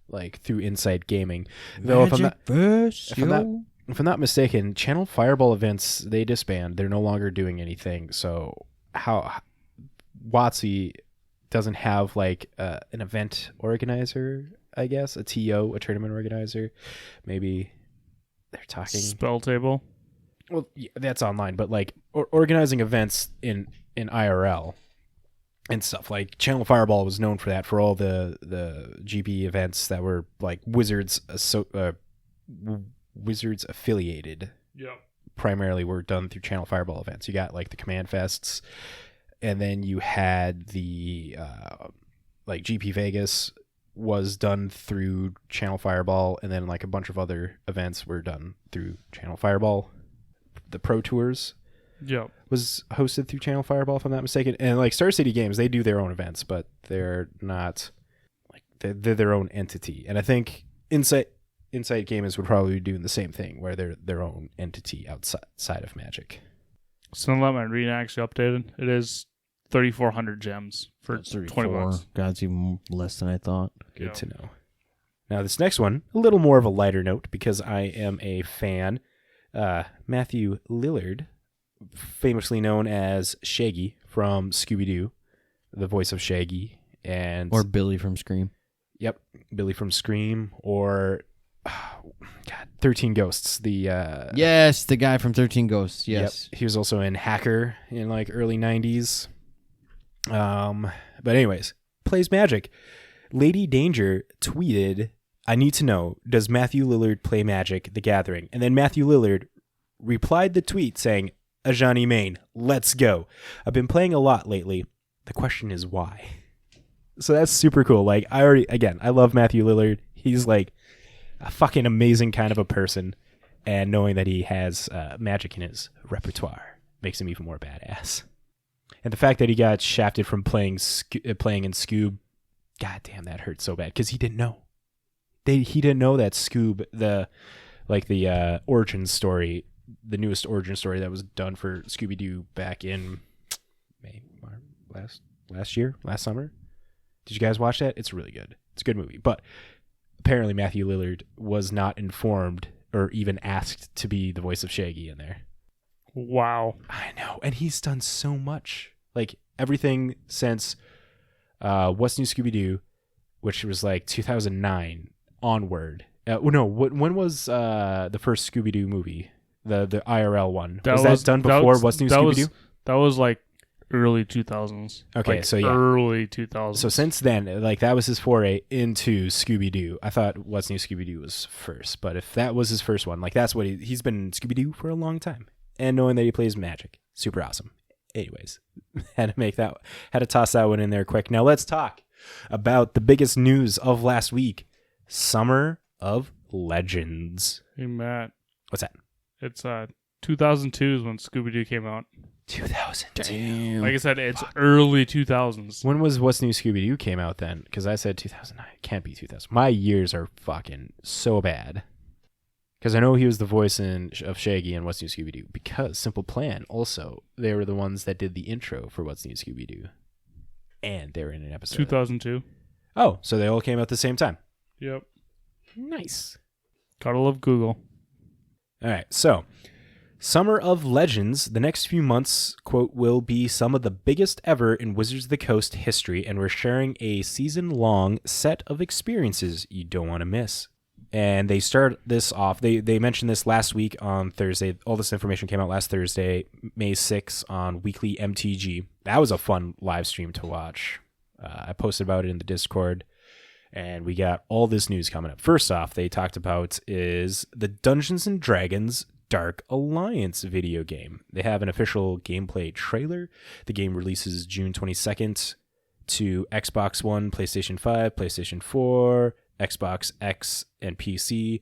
Like through Insight Gaming. Though if I'm not mistaken, Channel Fireball events, they disband. They're no longer doing anything. So how WotC doesn't have like an event organizer, I guess, a TO, a tournament organizer. Maybe they're talking Spell Table. Well, yeah, that's online, but like organizing events in IRL and stuff. Like Channel Fireball was known for that, for all the GB events that were like Wizards affiliated. Yeah. Primarily were done through Channel Fireball events. You got like the Command Fests, and then you had the like GP Vegas was done through Channel Fireball, and then like a bunch of other events were done through Channel Fireball. The Pro Tours was hosted through Channel Fireball, if I'm not mistaken. And like Star City Games, they do their own events, but they're not like they're their own entity. And I think Insight Gamers would probably be doing the same thing, where they're their own entity outside of Magic. So let my arena actually updated. It is 3,400 gems for $20. God, it's even less than I thought. Good to know. Now this next one, a little more of a lighter note because I am a fan. Matthew Lillard, famously known as Shaggy from Scooby-Doo, the voice of Shaggy, or Billy from Scream. Yep, Billy from Scream, or 13 Ghosts. Yes, the guy from 13 Ghosts. Yes, yep, he was also in Hacker in like early 90s. But anyways, plays Magic. Lady Danger tweeted, "I need to know, does Matthew Lillard play Magic the Gathering?" And then Matthew Lillard replied the tweet saying, "Ajani Main, let's go. I've been playing a lot lately. The question is why. So that's super cool. Like, I love Matthew Lillard. He's like a fucking amazing kind of a person. And knowing that he has magic in his repertoire makes him even more badass. And the fact that he got shafted from playing in Scoob, god damn, that hurt so bad because he didn't know. He didn't know that Scoob, the origin story, the newest origin story that was done for Scooby-Doo back in May, last summer. Did you guys watch that? It's really good. It's a good movie. But apparently Matthew Lillard was not informed or even asked to be the voice of Shaggy in there. Wow. I know. And he's done so much. Like everything since What's New Scooby-Doo, which was like 2009 onward. When was the first Scooby-Doo movie? The IRL one. Was that done before What's New Scooby-Doo? That was like early 2000s. Okay, like so yeah. Early 2000s. So since then, like that was his foray into Scooby-Doo. I thought What's New Scooby-Doo was first, but if that was his first one, like that's what he's been Scooby-Doo for a long time. And knowing that he plays magic, super awesome. Anyways, had to toss that one in there quick. Now let's talk about the biggest news of last week. Summer of Legends. Hey Matt. What's that? It's 2002 is when Scooby-Doo came out. 2002. Damn. Like I said, it's early 2000s. When was What's New Scooby-Doo came out then? Because I said 2009. It can't be 2000. My years are fucking so bad. Because I know he was the voice of Shaggy in What's New Scooby-Doo. Because Simple Plan also, they were the ones that did the intro for What's New Scooby-Doo. And they were in an episode. 2002. Oh, so they all came out at the same time. Yep. Nice. Gotta love Google. All right, so Summer of Legends, the next few months, quote, will be some of the biggest ever in Wizards of the Coast history, and we're sharing a season-long set of experiences you don't want to miss. And they start this off, they mentioned this last week on Thursday. All this information came out last Thursday, May 6th on Weekly MTG. That was a fun live stream to watch. I posted about it in the Discord. And we got all this news coming up. First off, they talked about is the Dungeons & Dragons Dark Alliance video game. They have an official gameplay trailer. The game releases June 22nd to Xbox One, PlayStation 5, PlayStation 4, Xbox X, and PC.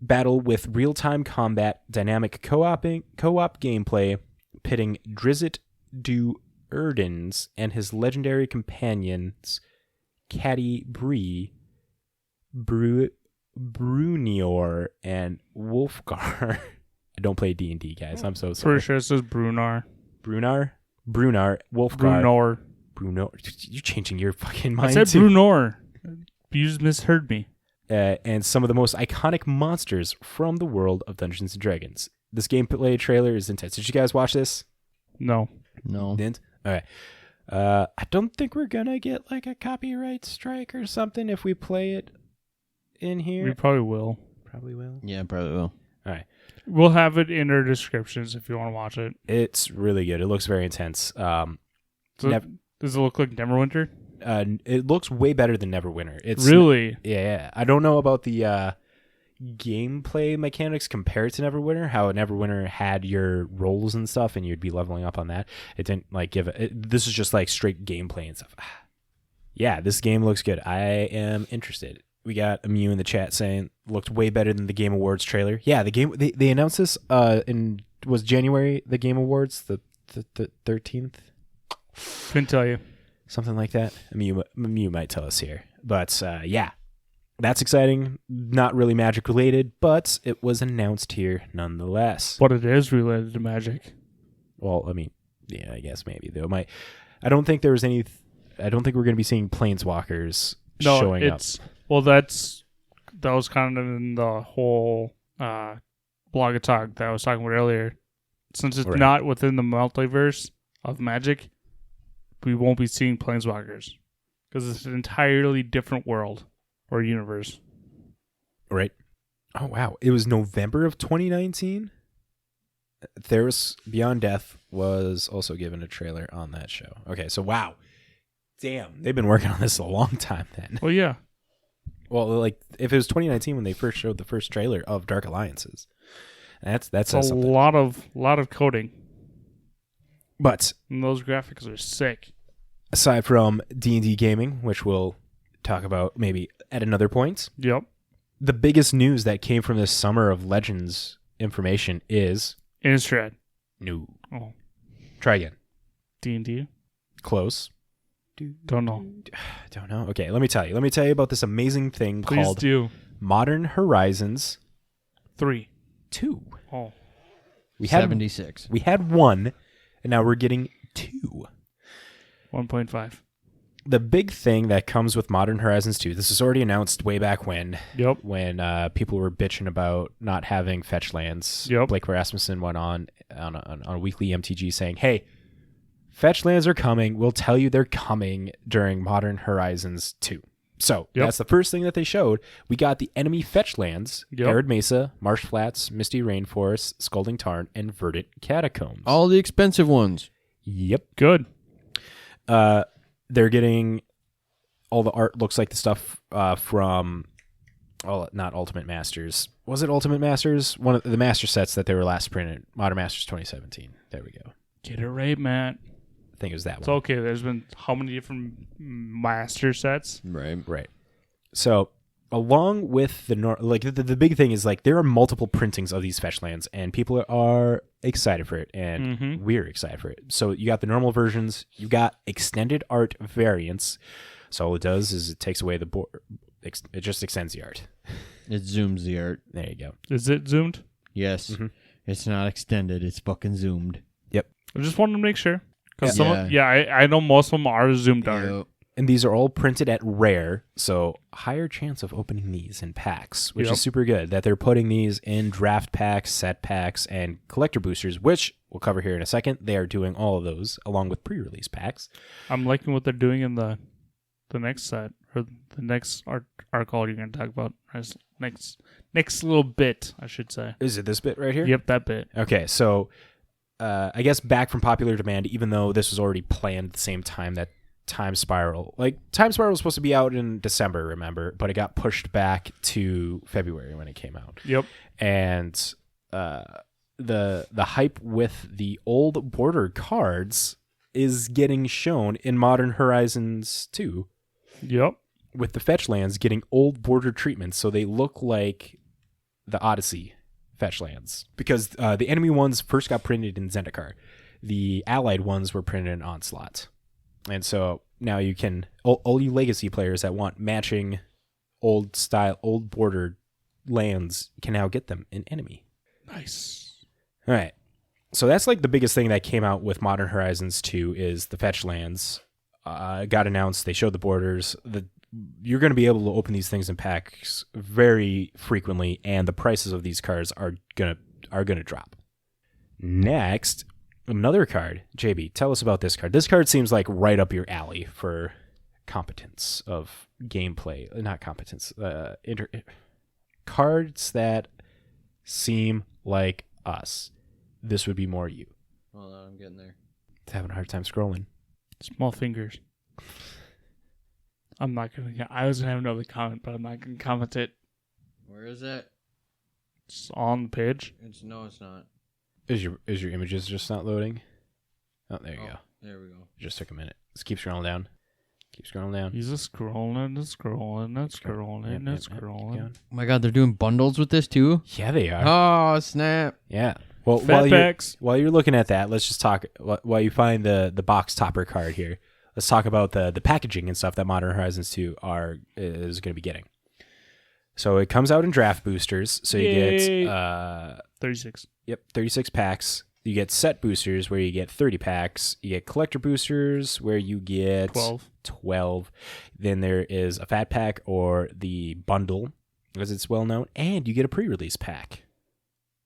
Battle with real-time combat, dynamic co-op gameplay, pitting Drizzt Do'Urdens and his legendary companions Caddy Brunior, and Wolfgar. I don't play D&D, guys. I'm so sorry. Pretty sure it says Brunar. Brunar, Wolfgar. Bruno. You're changing your fucking mind. I said too. Brunor. You just misheard me. And some of the most iconic monsters from the world of Dungeons & Dragons. This gameplay trailer is intense. Did you guys watch this? No. Didn't? All right. I don't think we're gonna get like a copyright strike or something if we play it in here. We probably will. Probably will. Yeah, probably will. All right. We'll have it in our descriptions if you want to watch it. It's really good. It looks very intense. Does it look like Neverwinter? It looks way better than Neverwinter. It's really? Yeah. I don't know about the gameplay mechanics compared to Neverwinter, how Neverwinter had your rolls and stuff and you'd be leveling up on that. It didn't like give it. This is just like straight gameplay and stuff. Yeah, this game looks good. I am interested. We got Amu in the chat saying looked way better than the Game Awards trailer. Yeah, the game they announced this was January, the Game Awards, the 13th. Couldn't tell you. Something like that. Amu might tell us here. But yeah. That's exciting. Not really Magic related, but it was announced here nonetheless. But it is related to Magic. Well, I mean, yeah, I guess maybe though. I don't think there was any. I don't think we're going to be seeing Planeswalkers showing up. Well, that was kind of in the whole blog talk that I was talking about earlier. Since it's not within the multiverse of Magic, we won't be seeing Planeswalkers because it's an entirely different world. Or universe. Right. Oh, wow. It was November of 2019? Theros Beyond Death was also given a trailer on that show. Okay, so wow. Damn. They've been working on this a long time then. Well, yeah. Well, like, if it was 2019 when they first showed the first trailer of Dark Alliances, that's a something. lot of coding. But and those graphics are sick. aside from D&D gaming, which we'll talk about maybe at another point, Yep. the biggest news that came from this summer of Legends information is Innistrad. no. Oh. Try again. D&D. Close. Don't know. Don't know. Okay, let me tell you. Let me tell you about this amazing thing Please called do. Modern Horizons 3. 2. Oh. We had 76. we had 1, and now we're getting 2. 1.5. The big thing that comes with Modern Horizons 2, this was already announced way back when Yep. people were bitching about not having fetch lands. Yep. Blake Rasmussen went on a weekly MTG saying, hey, fetch lands are coming. We'll tell you they're coming during Modern Horizons 2. So Yep. that's the first thing that they showed. We got the enemy fetch lands, Yep. Arid Mesa, Marsh Flats, Misty Rainforest, Scalding Tarn, and Verdant Catacombs. All the expensive ones. Yep. Good. They're getting all the art looks like the stuff from not Ultimate Masters. Was it Ultimate Masters? One of the master sets that they were last printed. Modern Masters 2017. There we go. Get it right, Matt. I think it was that It's one. okay. There's been how many different master sets? Right. Right. So along with the big thing is like there are multiple printings of these fetch lands and people are excited for it and Mhm. we're excited for it. So you got the normal versions, you got extended art variants. So all it does is it takes away the board. It just extends the art. It zooms the art. There you go. Is it zoomed? Yes. Mhm. It's not extended. It's fucking zoomed. I just wanted to make sure. Because Yeah. I know most of them are zoomed art. Yep. And these are all printed at rare, so higher chance of opening these in packs, which Yep. is super good. That they're putting these in draft packs, set packs, and collector boosters, which we'll cover here in a second. They are doing all of those along with pre-release packs. I'm liking what they're doing in the next set or the next article you're going to talk about. Next little bit, I should say. Is it this bit right here? Yep, that bit. Okay, so I guess back from popular demand, even though this was already planned at the same time that Time Spiral was supposed to be out in December, remember, but it got pushed back to February when it came out. Yep. And the hype with the old border cards is getting shown in Modern Horizons 2 Yep. with the fetch lands getting old border treatments, so they look like the Odyssey fetch lands. Because the enemy ones first got printed in Zendikar. The allied ones were printed in Onslaught. And so now you can, all you legacy players that want matching old border lands can now get them in enemy. Nice. All right. So that's like the biggest thing that came out with Modern Horizons 2 is the fetch lands. Got announced. They showed the borders. You're going to be able to open these things in packs very frequently, and the prices of these cards are gonna drop. Next, another card. JB, tell us about this card. This card seems like right up your alley for competence of gameplay. Not competence. Cards that seem like us. This would be more you. Hold on, I'm getting there. It's having a hard time scrolling. Small fingers. I'm not going to... I was going to have another comment, but I'm not going to comment it. Where is it? It's on the page. It's it's not. Is your images just not loading? Oh, there you go. There we go. It just took a minute. Just keep scrolling down. Keep scrolling down. He's just scrolling and scrolling and scrolling and Yep, scrolling. keep going. Oh my god, they're doing bundles with this too? Yeah, they are. Oh, snap. Yeah. Well, Fat packs. while you're looking at that, let's just talk. While you find the box topper card here, let's talk about the packaging and stuff that Modern Horizons 2 is going to be getting. So it comes out in draft boosters. So you Yay. get 36. 36 packs. You get set boosters where you get 30 packs. You get collector boosters where you get 12. Then there is a fat pack or the bundle, as it's well known, and you get a pre-release pack.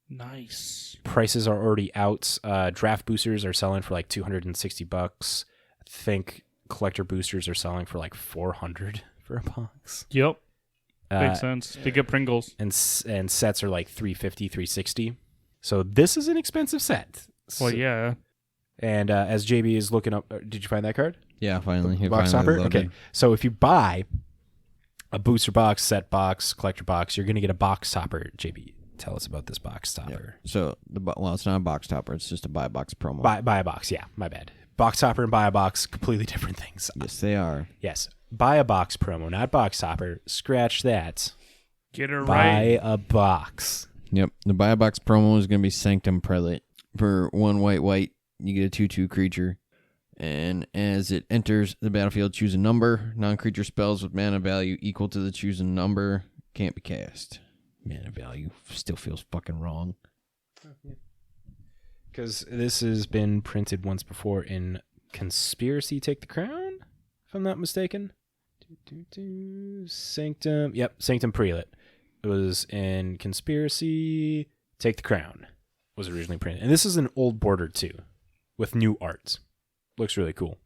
Nice. Prices are already out. Draft boosters are selling for like $260. I think collector boosters are selling for like $400 for a box. Yep. Makes sense. They get Pringles. And sets are like $350, $360. So this is an expensive set. Well, yeah. And as JB is looking up, did you find that card? Yeah, finally. The It box finally topper? loaded. Okay. So if you buy a booster box, set box, collector box, you're going to get a box topper. JB, tell us about this box topper. So, it's not a box topper. It's just a buy box promo. Buy a box. Yeah, my bad. Box Hopper and Buy a Box, completely different things. Yes, they are. Yes. Buy a Box promo, not Box Hopper. Scratch that. Get it Buy right. a box. Yep. The buy a box promo is going to be Sanctum Prelate. For 1 white, you get a 2/2 creature. And as it enters the battlefield, choose a number. Non-creature spells with mana value equal to the chosen number can't be cast. Mana value still feels fucking wrong. Because this has been printed once before in Conspiracy Take the Crown, if I'm not mistaken. Sanctum. Yep, Sanctum Prelate. It was in Conspiracy Take the Crown. Was originally printed. And this is an old border too, with new art. Looks really cool.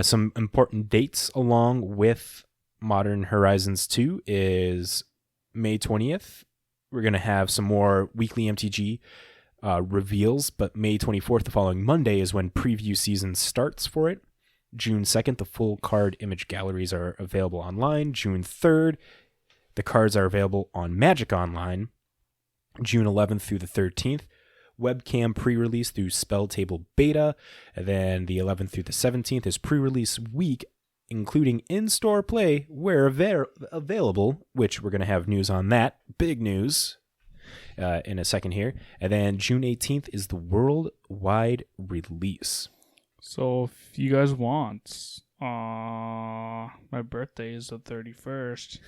Some important dates along with Modern Horizons 2 is May 20th. We're going to have some more weekly MTG reveals, but May 24th, the following Monday, is when preview season starts for it. June 2nd, the full card image galleries are available online. June 3rd, the cards are available on Magic Online. June 11th through the 13th. Webcam pre-release through Spell Table Beta. And then the 11th through the 17th is pre-release week, including in-store play where available, which we're going to have news on that. Big news in a second here. And then June 18th is the worldwide release. So if you guys want, my birthday is the 31st.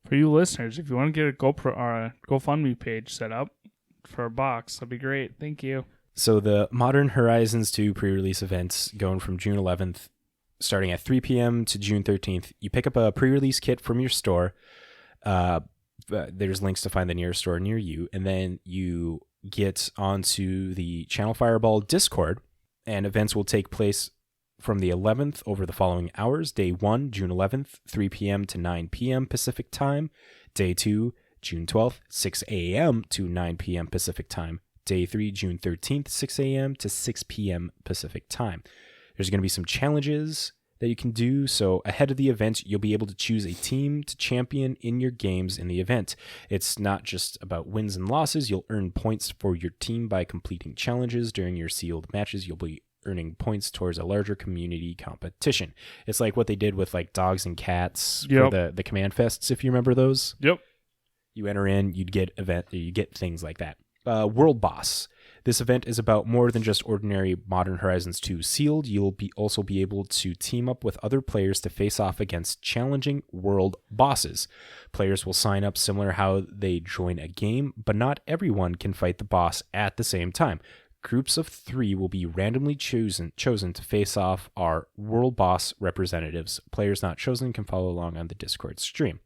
For you listeners, if you want to get a GoFundMe page set up for a box, that'd be great. Thank you. So the Modern Horizons 2 pre-release events going from June 11th, starting at 3 p.m. to June 13th. You pick up a pre-release kit from your store. There's links to find the nearest store near you. And then you get onto the Channel Fireball Discord, and events will take place from the 11th over the following hours. Day 1, June 11th, 3 p.m. to 9 p.m. Pacific Time. Day 2, June 12th, 6 a.m. to 9 p.m. Pacific Time. Day 3, June 13th, 6 a.m. to 6 p.m. Pacific Time. There's going to be some challenges that you can do. So ahead of the event, you'll be able to choose a team to champion in your games in the event. It's not just about wins and losses. You'll earn points for your team by completing challenges. During your sealed matches, you'll be earning points towards a larger community competition. It's like what they did with like dogs and cats for the command fests, if you remember those. Yep. You enter in, you get things like that. World Boss. This event is about more than just ordinary Modern Horizons 2 sealed. You'll also be able to team up with other players to face off against challenging world bosses. Players will sign up similar how they join a game, but not everyone can fight the boss at the same time. Groups of 3 will be randomly chosen to face off our world boss representatives. Players not chosen can follow along on the Discord stream.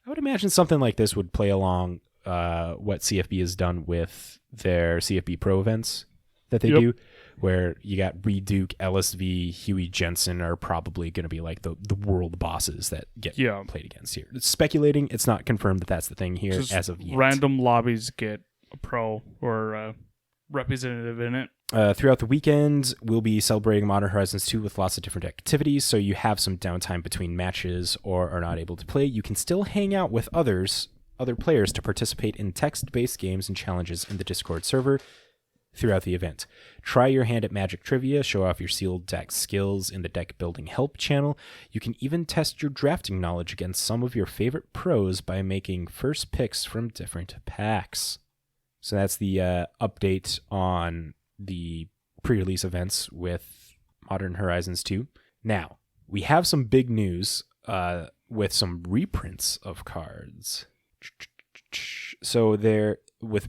I would imagine something like this would play along what CFB has done with their CFB Pro events that they do, where you got Reduke, LSV, Huey Jensen are probably going to be like the world bosses that get played against here. It's speculating. It's not confirmed that that's the thing here just as of yet. Random lobbies get a pro or a representative in it. Throughout the weekend, we'll be celebrating Modern Horizons 2 with lots of different activities, so you have some downtime between matches or are not able to play. You can still hang out with other players to participate in text-based games and challenges in the Discord server throughout the event. Try your hand at Magic Trivia, show off your sealed deck skills in the Deck Building Help channel. You can even test your drafting knowledge against some of your favorite pros by making first picks from different packs. So that's the update on the pre-release events with Modern Horizons 2. Now, we have some big news with some reprints of cards. So they're with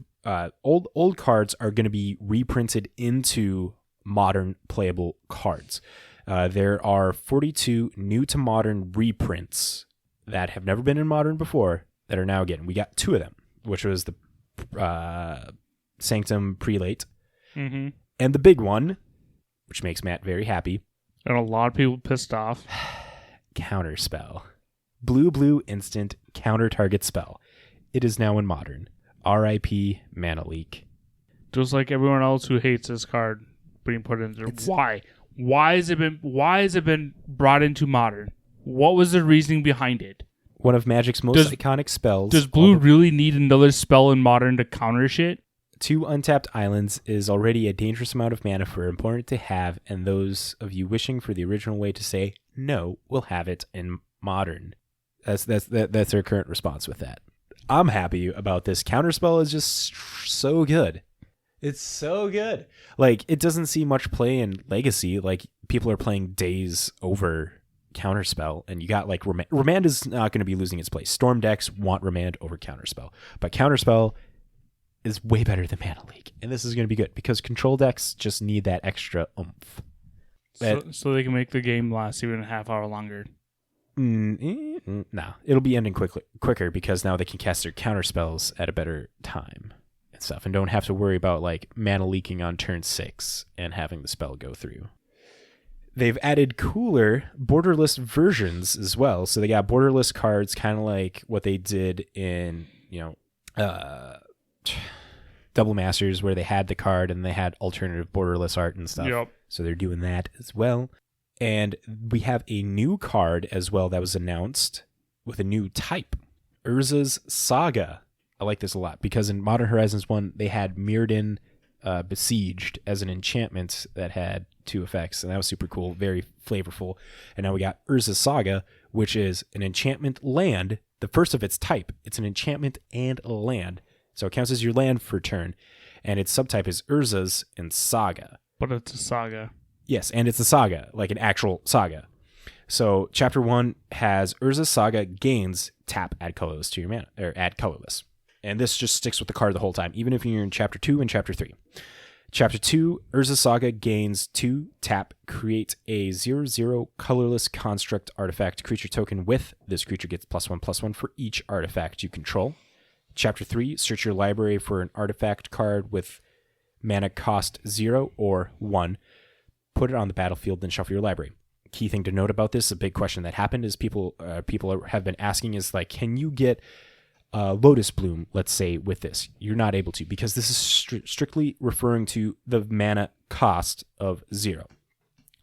old cards are going to be reprinted into modern playable cards. There are 42 new to modern reprints that have never been in modern before that are now getting. We got 2 of them, which was the Sanctum Prelate and the big one, which makes Matt very happy, and a lot of people pissed off. Counterspell. Blue instant counter target spell. It is now in modern. R.I.P. Mana Leak. Just like everyone else who hates this card being put in there. Why? Why has it been brought into modern? What was the reasoning behind it? One of Magic's most iconic spells. Does blue really need another spell in modern to counter shit? 2 untapped islands is already a dangerous amount of mana for important to have, and those of you wishing for the original way to say no will have it in modern. That's their current response with that. I'm happy about this. Counterspell is just so good. It's so good. Like, it doesn't see much play in Legacy. Like, people are playing Days over Counterspell, and you got like Remand is not going to be losing its place. Storm decks want Remand over Counterspell, but Counterspell is way better than Mana Leak, and this is going to be good because control decks just need that extra oomph. So they can make the game last even a half hour longer. No, it'll be ending quicker because now they can cast their counterspells at a better time and stuff, and don't have to worry about like mana leaking on turn 6 and having the spell go through. They've added cooler borderless versions as well, so they got borderless cards, kind of like what they did in Double Masters, where they had the card and they had alternative borderless art and stuff. Yep. So they're doing that as well. And we have a new card as well that was announced with a new type, Ursa Saga. I like this a lot because in Modern Horizons 1, they had Mirrodin Besieged as an enchantment that had 2 effects, and that was super cool, very flavorful. And now we got Ursa Saga, which is an enchantment land, the first of its type. It's an enchantment and a land, so it counts as your land for turn, and its subtype is Urza's and Saga. But it's a saga. Yes, and it's a saga, like an actual saga. So Chapter 1 has Ursa Saga gains tap, add colorless to your mana, or add colorless. And this just sticks with the card the whole time, even if you're in Chapter 2 and Chapter 3. Chapter 2, Ursa Saga gains 2 tap, create a 0/0 colorless construct artifact creature token with. This creature gets +1/+1 for each artifact you control. Chapter 3, search your library for an artifact card with mana cost 0 or 1. Put it on the battlefield, then shuffle your library. Key thing to note about this, a big question that happened is people have been asking is like, can you get Lotus Bloom, let's say, with this? You're not able to, because this is strictly referring to the mana cost of 0.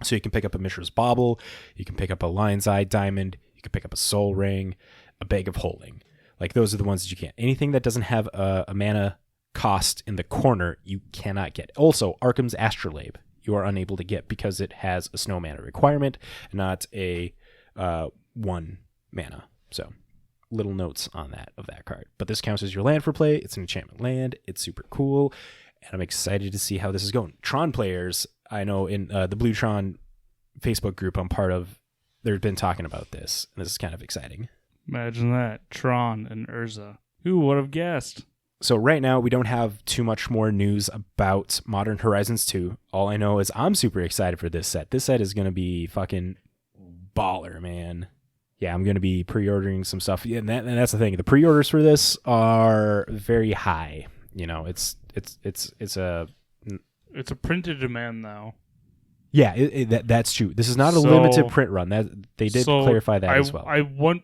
So you can pick up a Mishra's Bauble, you can pick up a Lion's Eye Diamond, you can pick up a Soul Ring, a Bag of Holding. Like, those are the ones that you can't. Anything that doesn't have a mana cost in the corner, you cannot get. Also, Arkham's Astrolabe, you are unable to get because it has a snow mana requirement, not a 1 mana. So, little notes on that of that card. But this counts as your land for play. It's an enchantment land. It's super cool, and I'm excited to see how this is going. Tron players, I know in the Blue Tron Facebook group I'm part of, they've been talking about this, and this is kind of exciting. Imagine that. Tron and Urza. Who would have guessed? So right now, we don't have too much more news about Modern Horizons 2. All I know is I'm super excited for this set. This set is going to be fucking baller, man. Yeah, I'm going to be pre-ordering some stuff. Yeah, and that's the thing. The pre-orders for this are very high. You know, it's a printed demand now. Yeah, that's true. This is not a limited print run. That they did clarify that as well. I won't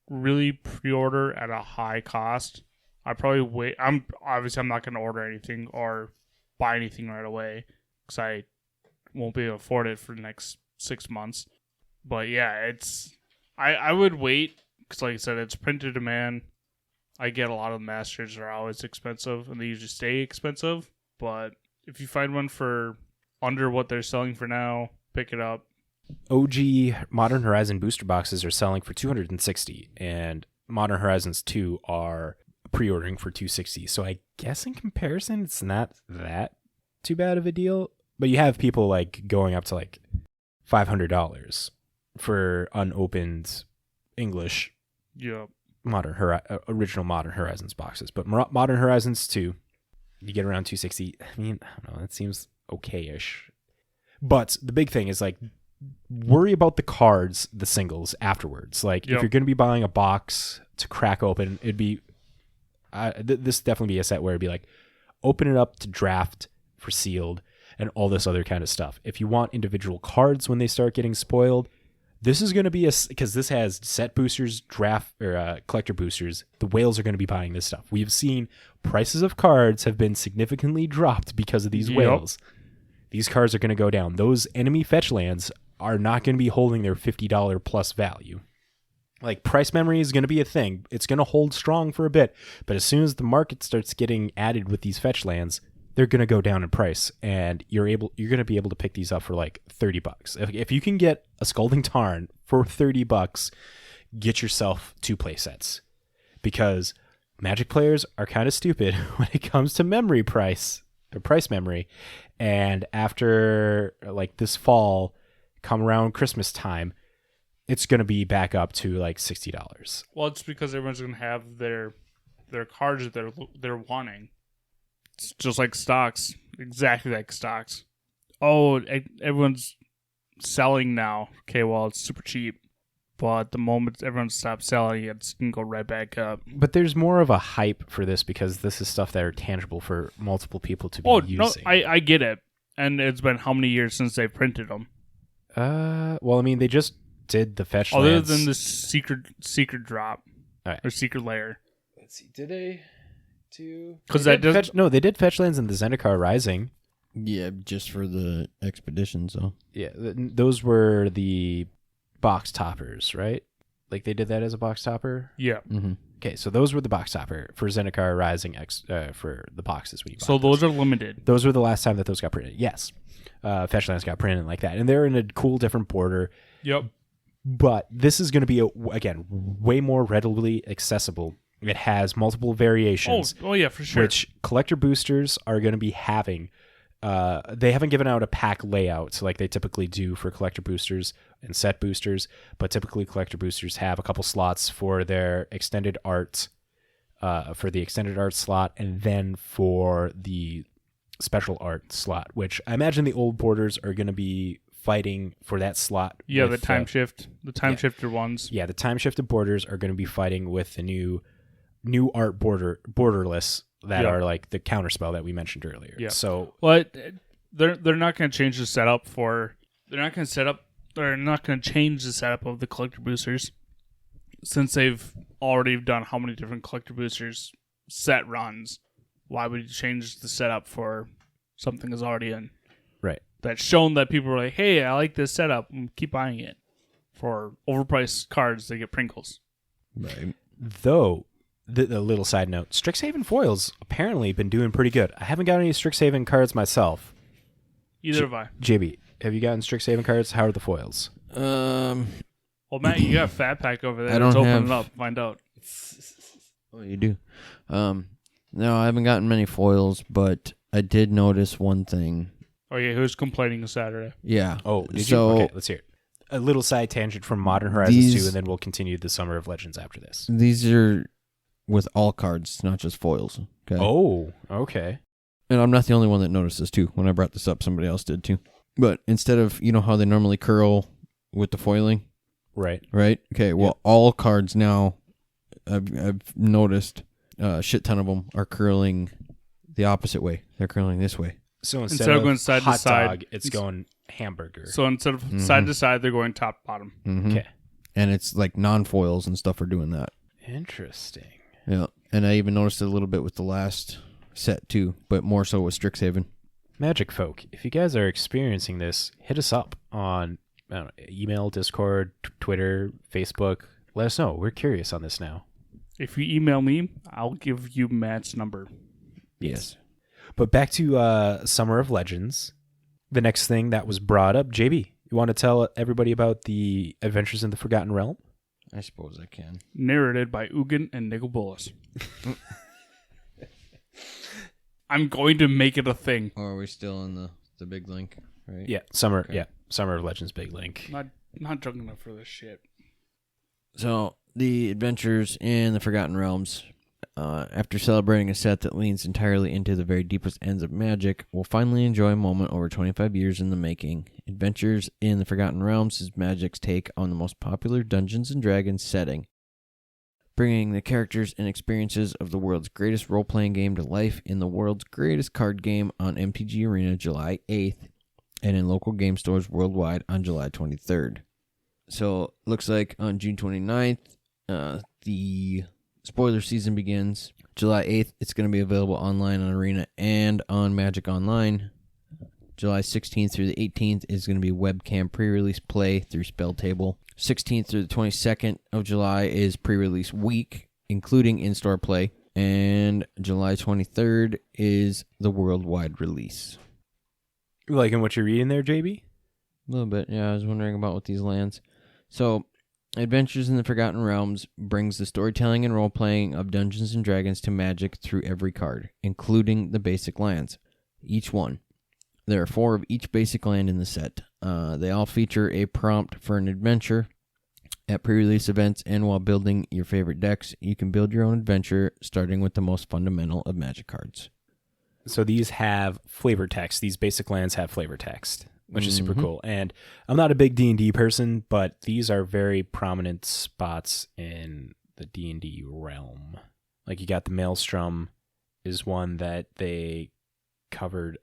really pre-order at a high cost. I probably wait. I'm not going to order anything or buy anything right away because I won't be able to afford it for the next 6 months. But yeah, I would wait because, like I said, it's printed demand. I get a lot of masters are always expensive and they usually stay expensive. But if you find one for under what they're selling for now, pick it up. OG Modern Horizon booster boxes are selling for $260, and Modern Horizons 2 are pre-ordering for $260. So I guess in comparison, it's not that too bad of a deal. But you have people like going up to like $500 for unopened English original Modern Horizons boxes. But Modern Horizons 2, you get around $260. I mean, I don't know. That seems okay-ish. But the big thing is like, worry about the cards, the singles afterwards. Like, if you're going to be buying a box to crack open, it'd be this definitely be a set where it'd be like, open it up to draft for sealed and all this other kind of stuff. If you want individual cards when they start getting spoiled, this is going to be because this has set boosters, draft or collector boosters. The whales are going to be buying this stuff. We've seen prices of cards have been significantly dropped because of these whales. These cards are going to go down. Those enemy fetch lands are not going to be holding their $50 plus value. Like, price memory is going to be a thing. It's going to hold strong for a bit. But as soon as the market starts getting added with these fetch lands, they're going to go down in price. And you're going to be able to pick these up for like $30. If you can get a Scalding Tarn for $30, get yourself 2 play sets. Because Magic players are kind of stupid when it comes to memory price, or price memory. And after like this fall, come around Christmas time, it's going to be back up to like $60. Well, it's because everyone's going to have their cards that they're wanting. It's just like stocks, exactly like stocks. Oh, everyone's selling now. Okay, well, it's super cheap. But the moment everyone stops selling, it's going to go right back up. But there's more of a hype for this because this is stuff that are tangible for multiple people to be using. No, I get it. And it's been how many years since they printed them? Well, I mean, they just did the fetch Other lands. than the secret drop. All right. Or secret layer. Let's see. Did they do... Because that does... No, they did fetch lands in the Zendikar Rising. Yeah, just for the expedition, so. Yeah, those were the box toppers, right? Like they did that as a box topper? Yeah. Mm-hmm. Okay, so those were the box topper for Zendikar Rising for the boxes. When you So those are limited. Those were the last time that those got printed. Yes. Fetch lands got printed like that. And they're in a cool different border. Yep. But this is going to be, again, way more readily accessible. It has multiple variations. Oh yeah, for sure. Which collector boosters are going to be having. They haven't given out a pack layout like they typically do for collector boosters and set boosters, but typically collector boosters have a couple slots for their extended art, for the extended art slot, and then for the special art slot, which I imagine the old borders are going to be fighting for that slot. Yeah, with, the time shifter ones. Yeah, the time shifted borders are going to be fighting with the new art borderless that are like the counterspell that we mentioned earlier. Yeah. So, well, they're not going to change the setup for. They're not going to change the setup of the collector boosters, since they've already done how many different collector boosters set runs. Why would you change the setup for something that's already in? right. That's shown that people are like, hey, I like this setup, and keep buying it. For overpriced cards, they get Pringles. Right. Though, the little side note, Strixhaven foils apparently been doing pretty good. I haven't got any Strixhaven cards myself. Either have I. JB, have you gotten Strixhaven cards? How are the foils? Well, Matt, you got a fat pack over there. I don't Let's open have- it up, find out. Oh, you do. No, I haven't gotten many foils, but I did notice one thing. Okay, who's complaining Saturday? Yeah. Oh, did so you? Okay, let's hear it. A little side tangent from Modern Horizons 2, These- and then we'll continue the Summer of Legends after this. these are with all cards, not just foils. Okay. Oh, okay. And I'm not the only one that noticed this too. When I brought this up, somebody else did too. But instead of, you know how they normally curl with the foiling, Right. right? Okay, well, all cards now, I've noticed a shit ton of them are curling the opposite way. They're curling this way. So Instead of going side to hot side, dog, it's going hamburger. So instead of side to side, they're going top bottom. Mm-hmm. Okay. And it's like non-foils and stuff are doing that. Interesting. Yeah. And I even noticed it a little bit with the last set too, but more so with Strixhaven. Magic folk, if you guys are experiencing this, hit us up on email, Discord, Twitter, Facebook. Let us know. We're curious on this now. If you email me, I'll give you Matt's number. Yes. But back to Summer of Legends. The next thing that was brought up, JB, you want to tell everybody about the Adventures in the Forgotten Realm? I suppose I can. Narrated by Ugin and Nicobolus. I'm going to make it a thing. Or are we still in the big link, right? Yeah, Summer. Okay. Yeah, Summer of Legends, big link. Not drunk enough for this shit. So, the Adventures in the Forgotten Realms, after celebrating a set that leans entirely into the very deepest ends of magic, will finally enjoy a moment over 25 years in the making. Adventures in the Forgotten Realms is Magic's take on the most popular Dungeons & Dragons setting, bringing the characters and experiences of the world's greatest role-playing game to life in the world's greatest card game on MTG Arena July 8th, and in local game stores worldwide on July 23rd. So, looks like on June 29th, the spoiler season begins. July 8th, it's going to be available online on Arena and on Magic Online. July 16th through the 18th is going to be webcam pre-release play through Spell Table. 16th through the 22nd of July is pre-release week, including in-store play. And July 23rd is the worldwide release. You liking what you're reading there, JB? A little bit, yeah. I was wondering about what these lands. So, Adventures in the Forgotten Realms brings the storytelling and role-playing of Dungeons & Dragons to Magic through every card, including the basic lands. Each one. There are 4 of each basic land in the set. They all feature a prompt for an adventure. At pre-release events and while building your favorite decks, you can build your own adventure, starting with the most fundamental of Magic cards. So these have flavor text. These basic lands have flavor text, which is super cool. And I'm not a big D&D person, but these are very prominent spots in the D&D realm. Like you got the Maelstrom is one that they covered,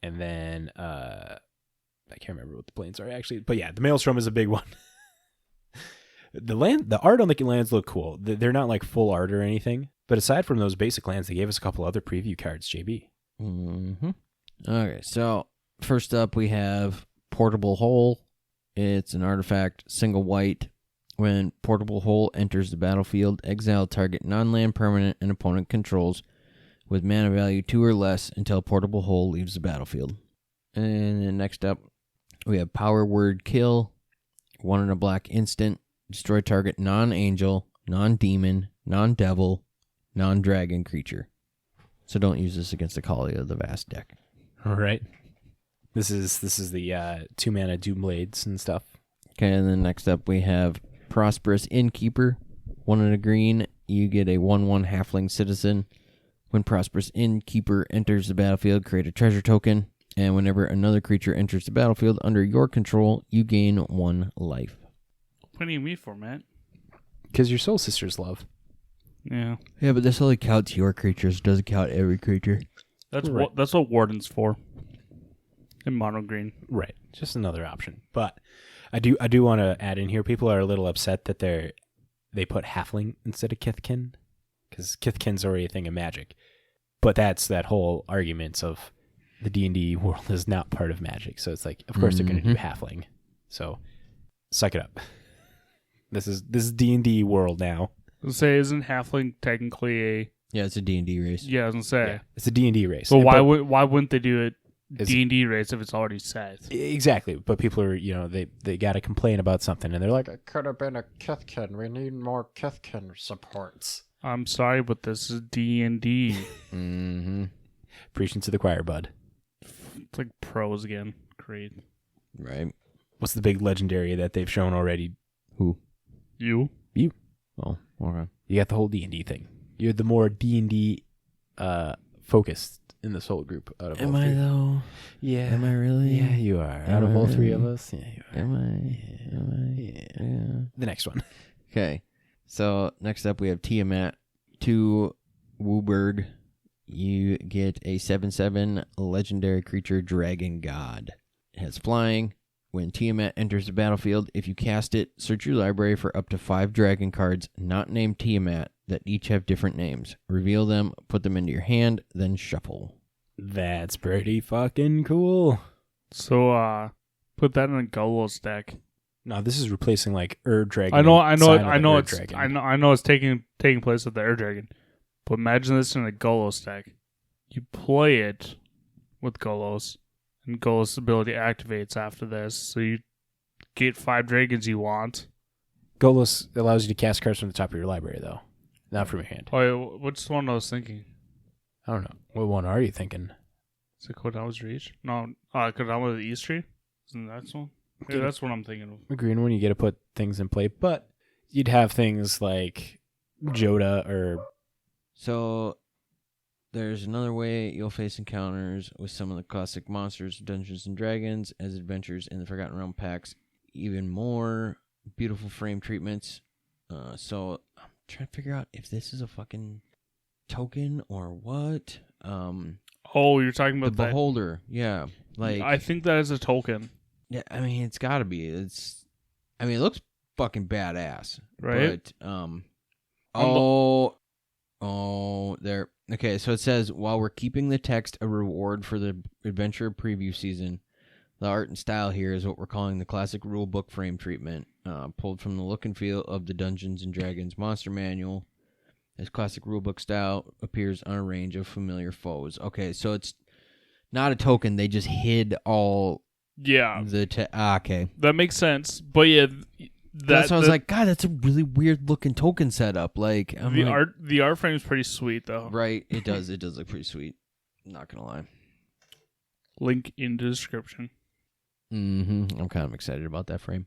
and then I can't remember what the planes are actually, but yeah, the Maelstrom is a big one. The art on the lands look cool. They're not like full art or anything, but aside from those basic lands, they gave us a couple other preview cards, JB. Okay, so first up we have Portable Hole. It's an artifact, single white. When Portable Hole enters the battlefield, exile target non-land permanent and opponent controls with mana value 2 or less until Portable Hole leaves the battlefield. And then next up, we have Power Word Kill. 1 in a black instant. Destroy target non-angel, non-demon, non-devil, non-dragon creature. So don't use this against the Kali of the Vast deck. All right. This is the 2 mana Doom Blades and stuff. Okay, and then next up we have Prosperous Innkeeper. 1 in a green, you get a 1/1 halfling citizen. When Prosperous Innkeeper enters the battlefield, create a treasure token. And whenever another creature enters the battlefield under your control, you gain 1 life. What do you mean for, Matt? Because your Soul Sisters love. Yeah. Yeah, but this only counts your creatures. It doesn't count every creature. That's Right. that's what Warden's for. In mono green. Right. Just another option. But I do want to add in here, people are a little upset that they put Halfling instead of Kithkin. Because Kithkin's already a thing of Magic. But that's that whole argument of the D&D world is not part of Magic. So it's like, of course they're going to do Halfling. So suck it up. This is D&D world now. I was gonna say, isn't Halfling technically a... Yeah, it's a D&D race. Yeah, I was going to say. Yeah, it's a D&D race. So But- why wouldn't they do it D&D race if it's already set? Exactly. But people are, they got to complain about something. And they're like, it could have been a Kithkin. We need more Kithkin supports. I'm sorry, but this is D&D. Preaching to the choir, bud. It's like pros again. Great. Right. What's the big legendary that they've shown already? Who? You? Oh, okay. You got the whole D&D thing. You're the more D&D focused in this whole group out of all Am three. I, though? Yeah. Am I really? Yeah, you are. Am Out of I all 3 really? of us, yeah, you are. Am I? Yeah. Am I? Yeah. Yeah. The next one. Okay. So, next up we have Tiamat. 2 Wooburg. You get a 7/7 legendary creature, Dragon God. It has flying. When Tiamat enters the battlefield, if you cast it, search your library for up to 5 dragon cards not named Tiamat that each have different names. Reveal them, put them into your hand, then shuffle. That's pretty fucking cool. So, put that in a Golos deck. No, this is replacing like Dragon. I know it's taking place with the Ur Dragon. But imagine this in a Golos deck. You play it with Golos, and Golos' ability activates after this, so you get 5 dragons you want. Golos allows you to cast cards from the top of your library, though, not from your hand. Oh, which one I was thinking? I don't know. What one are you thinking? Is it Kodama's Reach? No, Kodama the East Tree? Isn't that one? Yeah, that's what I'm thinking of. A green one, you get to put things in play, but you'd have things like Joda or... So, there's another way you'll face encounters with some of the classic monsters of Dungeons & Dragons as adventures in the Forgotten Realm packs. Even more beautiful frame treatments. So, I'm trying to figure out if this is a fucking token or what. Oh, you're talking The about that? Beholder, yeah. Like, I think that is a token. yeah, I mean, it's gotta be. It looks fucking badass. Right? But, Oh, there. Okay, so it says, while we're keeping the text a reward for the adventure preview season, the art and style here is what we're calling the classic rulebook frame treatment, pulled from the look and feel of the Dungeons & Dragons Monster Manual. This classic rulebook style appears on a range of familiar foes. Okay, so it's not a token. They just hid all Yeah. the okay. That makes sense. But yeah, That's why I was like, God, that's a really weird looking token setup. Like the art frame is pretty sweet though. Right, it does look pretty sweet. Not gonna lie. Link in the description. I'm kind of excited about that frame.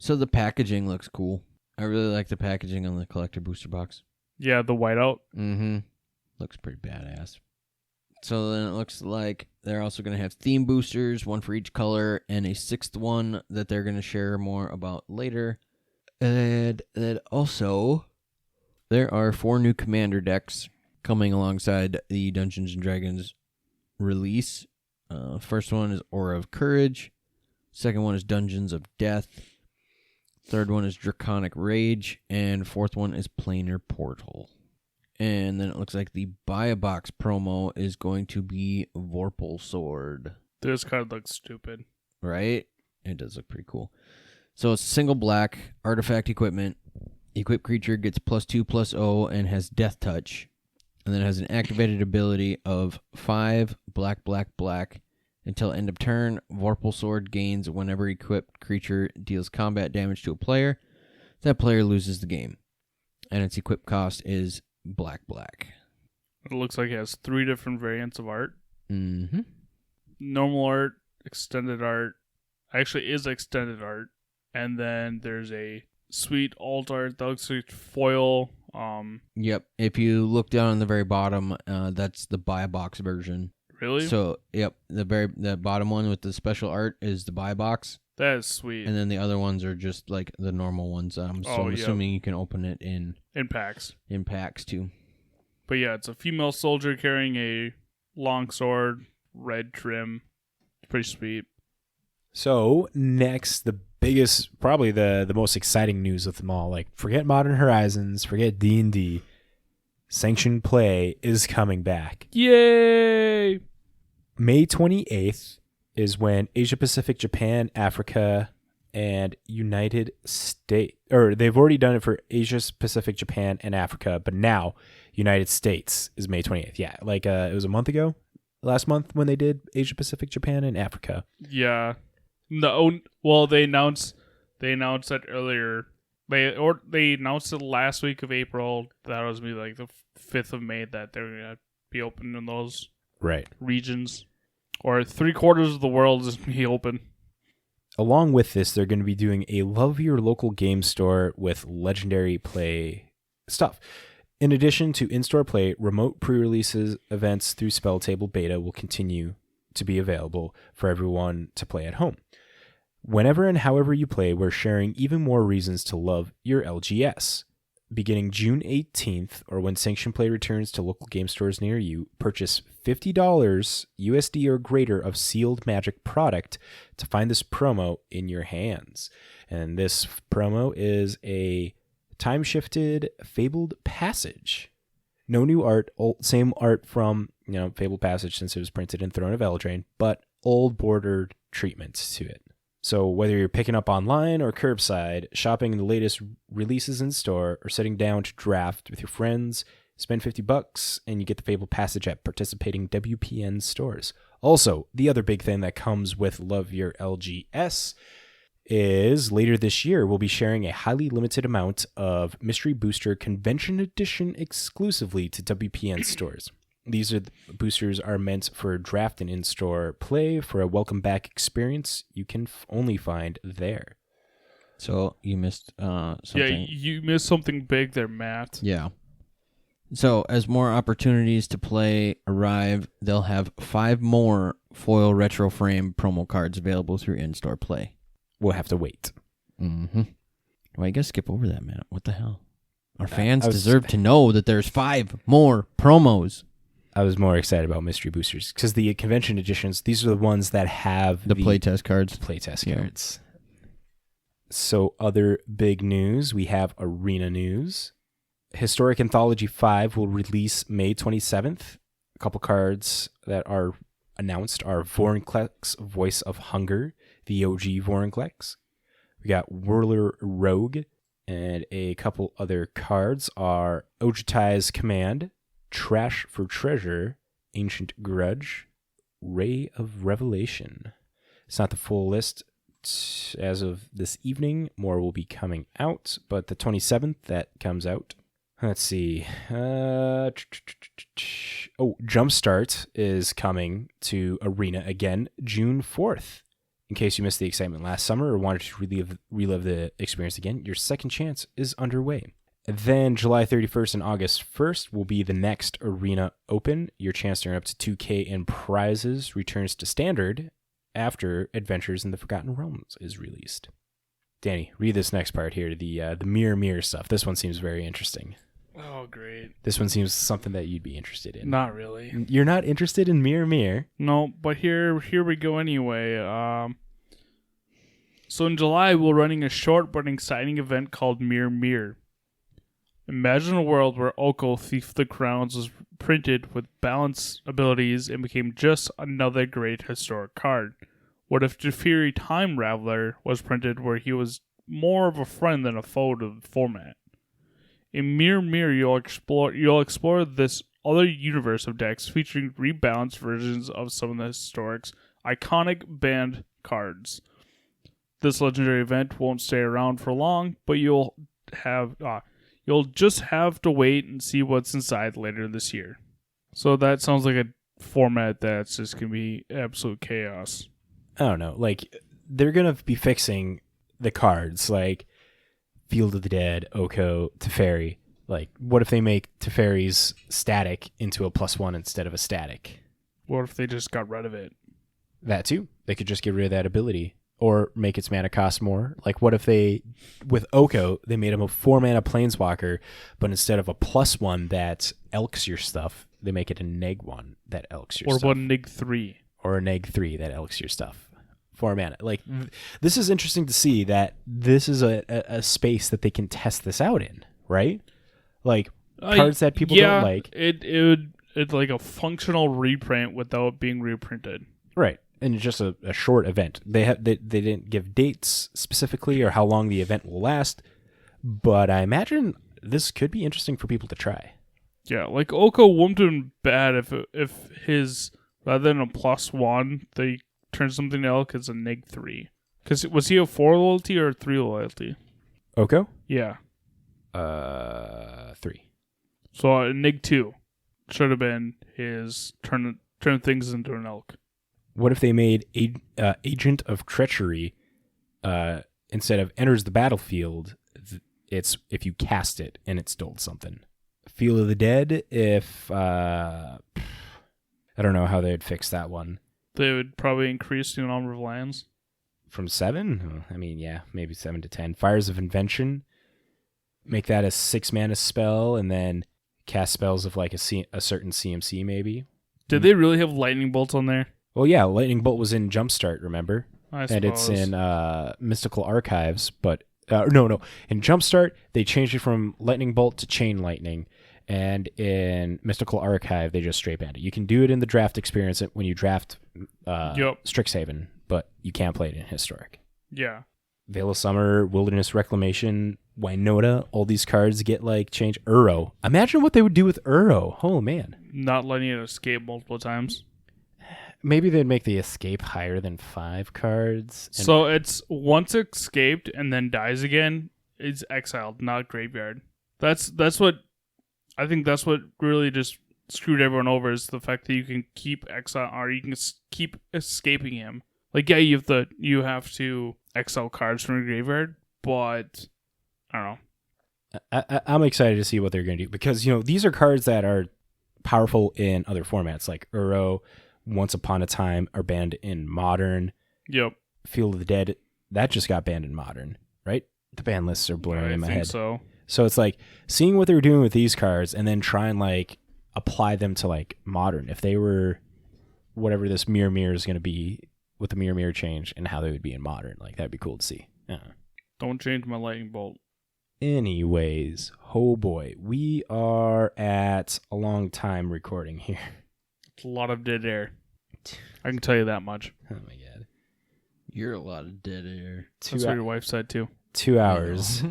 So the packaging looks cool. I really like the packaging on the collector booster box. Yeah, the whiteout. Looks pretty badass. So then it looks like they're also going to have theme boosters, one for each color, and a sixth one that they're going to share more about later. And then also, there are 4 new commander decks coming alongside the Dungeons & Dragons release. First one is Aura of Courage. Second one is Dungeons of Death. Third one is Draconic Rage. And fourth one is Planar Portal. And then it looks like the Buy a Box promo is going to be Vorpal Sword. This card looks stupid. Right? It does look pretty cool. So it's single black, artifact equipment. Equipped creature gets +2/+0 and has Death Touch. And then it has an activated ability of 5 black, black, black. Until end of turn, Vorpal Sword gains whenever equipped creature deals combat damage to a player. That player loses the game. And its equip cost is black, black. It looks like it has 3 different variants of art. Normal art, extended art. Actually is extended art. And then there's a sweet alt art that looks like foil. Yep. If you look down on the very bottom, that's the Buy a Box version. Really? So, yep, the bottom one with the special art is the Buy Box. That is sweet. And then the other ones are just like the normal ones. I'm assuming you can open it in packs. In packs too. But yeah, it's a female soldier carrying a long sword, red trim. Pretty sweet. So next, the biggest, probably the most exciting news of them all. Like, forget Modern Horizons, forget D&D. Sanctioned play is coming back. Yay! May 28th is when Asia Pacific, Japan, Africa, and United States, or they've already done it for Asia Pacific, Japan, and Africa, but now United States is May 28th. Yeah, like it was a month ago, last month when they did Asia Pacific, Japan, and Africa. Yeah. No, well, they announced that earlier. They announced it last week of April. That was maybe like the 5th of May that they're gonna be open in those regions, or 3/4 of the world is gonna be open. Along with this, they're going to be doing a Love Your Local Game Store with legendary play stuff. In addition to in-store play, remote pre-releases, events through Spell Table Beta will continue to be available for everyone to play at home. Whenever and however you play, we're sharing even more reasons to love your LGS. Beginning June 18th, or when Sanctioned Play returns to local game stores near you, purchase $50 USD or greater of sealed Magic product to find this promo in your hands. And this promo is a time-shifted Fabled Passage. No new art, same art from Fabled Passage since it was printed in Throne of Eldraine, but old bordered treatments to it. So whether you're picking up online or curbside, shopping the latest releases in store, or sitting down to draft with your friends, spend $50 and you get the Fabled Passage at participating WPN stores. Also, the other big thing that comes with Love Your LGS is later this year, we'll be sharing a highly limited amount of Mystery Booster Convention Edition exclusively to WPN stores. These boosters are meant for draft and in-store play for a welcome back experience you can only find there. So you missed something. Yeah, you missed something big there, Matt. Yeah. So as more opportunities to play arrive, they'll have 5 more foil retro frame promo cards available through in-store play. We'll have to wait. Well, you gotta skip over that, Matt. What the hell? Our fans deserve to know that there's 5 more promos. I was more excited about Mystery Boosters because the convention editions, these are the ones that have the playtest cards. So other big news, we have arena news. Historic Anthology 5 will release May 27th. A couple cards that are announced are Vorinclex, Voice of Hunger, the OG Vorinclex. We got Whirler Rogue, and a couple other cards are Ojutai's Command, Trash for Treasure, Ancient Grudge, Ray of Revelation. It's not the full list as of this evening. More will be coming out, but the 27th that comes out. Let's see. Jumpstart is coming to Arena again June 4th. In case you missed the excitement last summer or wanted to relive the experience again, your second chance is underway. And then July 31st and August 1st will be the next Arena Open. Your chance to earn up to 2K in prizes returns to Standard after Adventures in the Forgotten Realms is released. Danny, read this next part here, the mirror stuff. This one seems very interesting. Oh, great. This one seems something that you'd be interested in. Not really. You're not interested in mirror? No, but here we go anyway. So in July, we're running a short but exciting event called Mirror. Imagine a world where Oko, Thief of the Crowns, was printed with balanced abilities and became just another great historic card. What if Jafiri Time Raveler was printed where he was more of a friend than a foe to the format? In Mirror, you'll explore this other universe of decks featuring rebalanced versions of some of the historic's iconic banned cards. This legendary event won't stay around for long, but you'll just have to wait and see what's inside later this year. So that sounds like a format that's just gonna be absolute chaos. I don't know. Like, they're gonna be fixing the cards, like Field of the Dead, Oko, Teferi. Like, what if they make Teferi's static into a +1 instead of a static? What if they just got rid of it? That too. They could just get rid of that ability. Or make its mana cost more. Like, what if they, with Oko, they made him a 4-mana Planeswalker, but instead of a +1 that elks your stuff, they make it a -1 that elks your stuff. Or one -3. Or a -3 that elks your stuff. 4 mana. Like, this is interesting to see that this is a space that they can test this out in, right? Like, cards that people don't like. It's like a functional reprint without being reprinted. Right. And it's just a short event. They didn't give dates specifically or how long the event will last, but I imagine this could be interesting for people to try. Yeah, like Oko wouldn't have been bad if his, rather than a +1, they turned something else as a -3. Because was he a 4 loyalty or a 3 loyalty? Oko? Yeah. 3. So a -2 should have been his turn things into an elk. What if they made Agent of Treachery instead of enters the battlefield? It's if you cast it and it stole something. Field of the Dead. If I don't know how they'd fix that one. They would probably increase the number of lands from 7. I mean, yeah, maybe 7 to 10. Fires of Invention. Make that a 6-mana spell, and then cast spells of like a certain CMC maybe. Did they really have lightning bolts on there? Well, yeah, Lightning Bolt was in Jumpstart, remember? I suppose. And it's in Mystical Archives, but no. In Jumpstart, they changed it from Lightning Bolt to Chain Lightning, and in Mystical Archive, they just straight banned it. You can do it in the draft experience when you draft Strixhaven, but you can't play it in Historic. Yeah. Veil of Summer, Wilderness Reclamation, Wynota, all these cards get like changed. Uro. Imagine what they would do with Uro. Oh, man. Not letting it escape multiple times. Maybe they'd make the escape higher than 5 cards. So it's once escaped and then dies again, it's exiled, not graveyard. That's what I think. That's what really just screwed everyone over, is the fact that you can keep exile or you can keep escaping him. Like, yeah, you have to exile cards from your graveyard, but I don't know. I'm excited to see what they're going to do, because these are cards that are powerful in other formats, like Uro. Once Upon a Time are banned in Modern. Yep. Field of the Dead, that just got banned in Modern, right? The ban lists are blurring in my head. So it's like seeing what they were doing with these cards and then try and like apply them to like Modern. If they were whatever this mirror is going to be with the mirror change and how they would be in Modern, like that'd be cool to see. Don't change my lightning bolt. Anyways, oh boy, we are at a long time recording here. It's a lot of dead air. I can tell you that much. Oh my god. You're a lot of dead air. That's what your wife said too. 2 hours.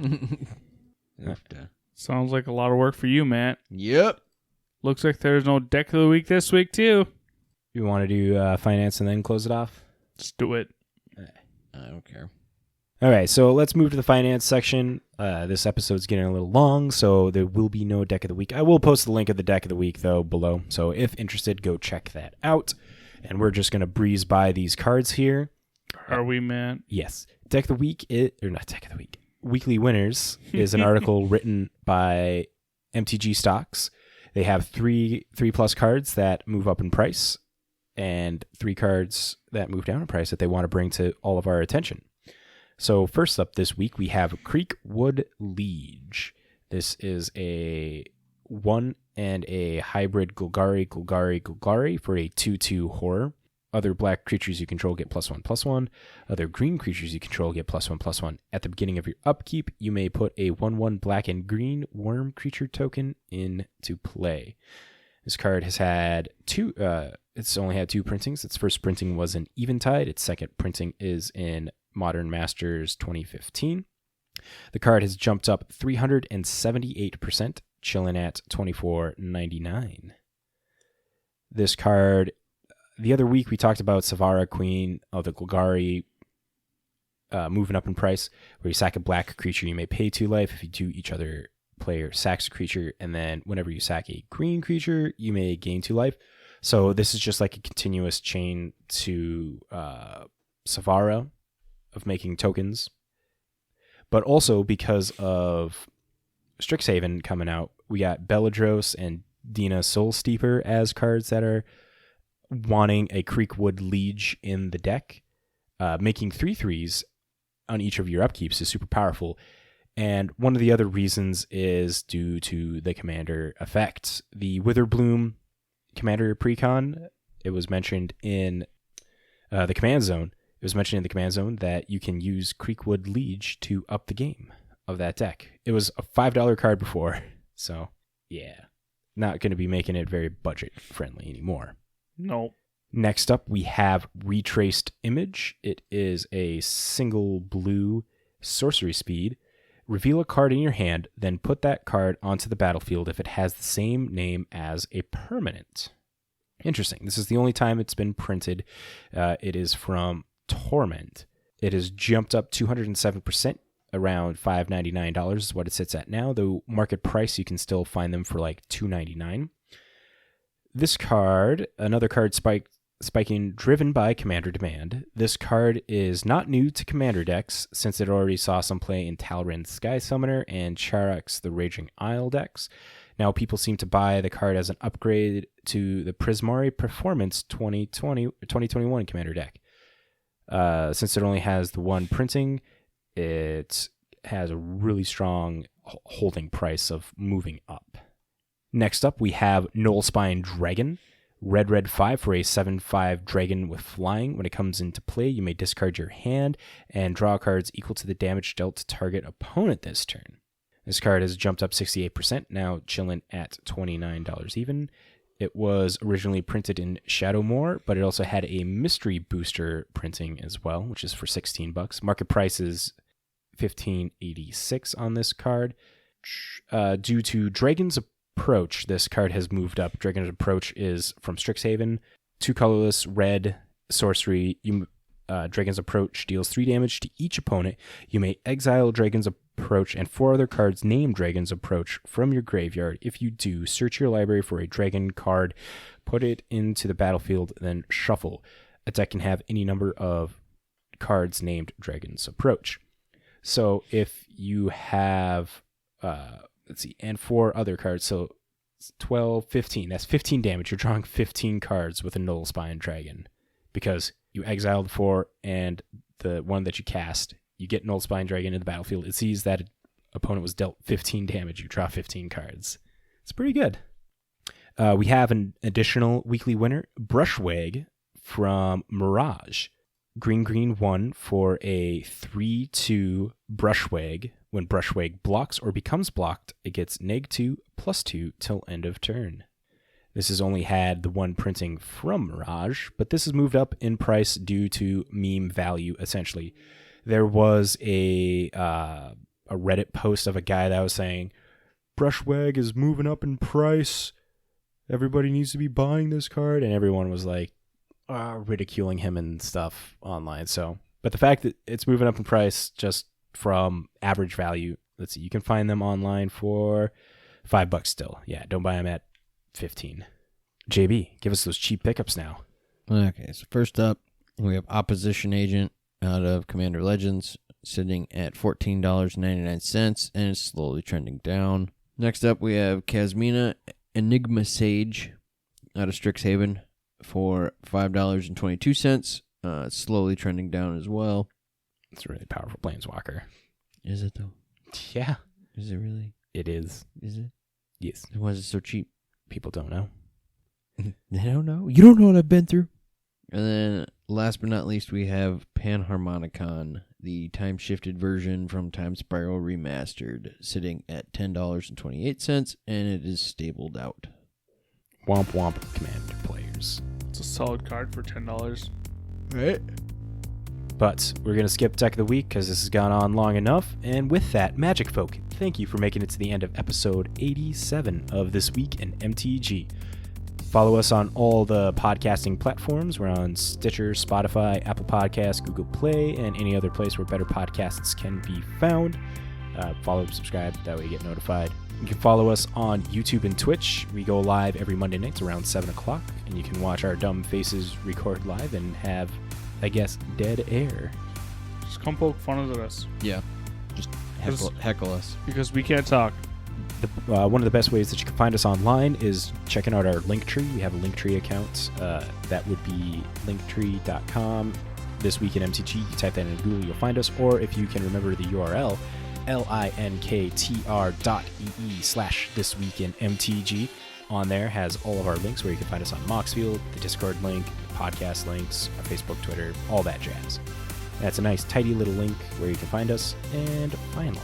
Sounds like a lot of work for you, Matt. Yep. Looks like there's no deck of the week this week too. You want to do finance and then close it off? Let's do it. I don't care. All right, so let's move to the finance section. This episode's getting a little long, so there will be no deck of the week. I will post the link of the deck of the week, though, below. So if interested, go check that out. And we're just going to breeze by these cards here. Are we, Matt? Yes. Deck of the week, or not deck of the week. Weekly Winners is an article written by MTG Stocks. They have three plus cards that move up in price and 3 cards that move down in price that they want to bring to all of our attention. So first up this week, we have Creekwood Liege. This is a 1 and a hybrid Golgari for a 2/2 horror. Other black creatures you control get +1/+1. Other green creatures you control get +1/+1. At the beginning of your upkeep, you may put a 1/1 black and green worm creature token into play. This card has had it's only had 2 printings. Its first printing was in Eventide. Its second printing is in Modern Masters 2015. The card has jumped up 378%, chilling at $24.99. This card, the other week we talked about Savara, Queen of the Golgari, moving up in price, where you sack a black creature, you may pay 2 life. If you do, each other player sacks a creature, and then whenever you sack a green creature, you may gain 2 life. So this is just like a continuous chain to Savara of making tokens. But also because of Strixhaven coming out, we got Beladros and Dina Soul Steeper as cards that are wanting a Creekwood Liege in the deck. Making 3/3s on each of your upkeeps is super powerful. And one of the other reasons is due to the commander effect. The Witherbloom commander precon, it was mentioned in the command zone. It was mentioned in the command zone that you can use Creekwood Liege to up the game of that deck. It was a $5 card before, so yeah, not going to be making it very budget friendly anymore. No. Next up, we have Retraced Image. It is a single blue sorcery speed. Reveal a card in your hand, then put that card onto the battlefield if it has the same name as a permanent. Interesting. This is the only time it's been printed. It is from Torment. It has jumped up 207%, around $5.99 is what it sits at now, though market price you can still find them for like $2.99. This card, another card spiking driven by Commander Demand. This card is not new to Commander decks, since it already saw some play in Talrand Sky Summoner and Charax the Raging Isle decks. Now people seem to buy the card as an upgrade to the Prismari Performance 2021 Commander deck. Since it only has the 1 printing, it has a really strong holding price of moving up. Next up, we have Nullspine Dragon. Red 5 for a 7/5 dragon with flying. When it comes into play, you may discard your hand and draw cards equal to the damage dealt to target opponent this turn. This card has jumped up 68%, now chilling at $29 even. It was originally printed in Shadowmoor, but it also had a mystery booster printing as well, which is for $16. Market price is $15.86 on this card. Due to Dragon's Approach, this card has moved up. Dragon's Approach is from Strixhaven. 2 colorless, red, sorcery. Dragon's Approach deals 3 damage to each opponent. You may exile Dragon's Approach and 4 other cards named Dragon's Approach from your graveyard. If you do, search your library for a dragon card, put it into the battlefield, then shuffle. A deck can have any number of cards named Dragon's Approach. So if you have, and 4 other cards, so 12, 15, that's 15 damage. You're drawing 15 cards with a Nullspine Dragon because you exiled 4 and the one that you cast, you get Nullspine Dragon in the battlefield. It sees that opponent was dealt 15 damage. You draw 15 cards. It's pretty good. We have an additional weekly winner, Brushwag from Mirage. Green 1 for a 3/2 Brushwag When Brushwag blocks or becomes blocked, it gets -2/+2 till end of turn. This has only had the one printing from Mirage, but this has moved up in price due to meme value, essentially. There was a Reddit post of a guy that was saying, Brushwag is moving up in price. Everybody needs to be buying this card. And everyone was like ridiculing him and stuff online. So, but the fact that it's moving up in price just from average value, let's see, you can find them online for $5 still. Yeah, don't buy them at 15. JB, give us those cheap pickups now. Okay, so first up, we have Opposition Agent out of Commander Legends, sitting at $14.99, and it's slowly trending down. Next up, we have Casmina Enigma Sage out of Strixhaven for $5.22. It's slowly trending down as well. It's a really powerful Planeswalker. Is it, though? Yeah. Is it really? It is. Is it? Yes. Why is it so cheap? People don't know. They don't know. You don't know what I've been through. And then, last but not least, we have Panharmonicon, the time-shifted version from Time Spiral Remastered, sitting at $10.28, and it is stabled out. Womp womp, Commander players. It's a solid card for $10. Right. But we're going to skip Deck of the Week because this has gone on long enough. And with that, Magic Folk, thank you for making it to the end of episode 87 of This Week in MTG. Follow us on all the podcasting platforms. We're on Stitcher, Spotify, Apple Podcasts, Google Play, and any other place where better podcasts can be found. Follow, subscribe, that way you get notified. You can follow us on YouTube and Twitch. We go live every Monday nights around 7 o'clock, and you can watch our dumb faces record live and have, I guess, dead air. Just come poke fun at us Yeah. Just heckle us. because we can't talk. One of the best ways that you can find us online is checking out our Linktree. We have a Linktree account. That would be linktree.com. This Week in MTG. You type that in Google, you'll find us. Or if you can remember the URL, linktr.ee/thisweekinmtg. On there has all of our links where you can find us on Moxfield, the Discord link, podcast links, our Facebook, Twitter, all that jazz. That's a nice, tidy little link where you can find us. And finally,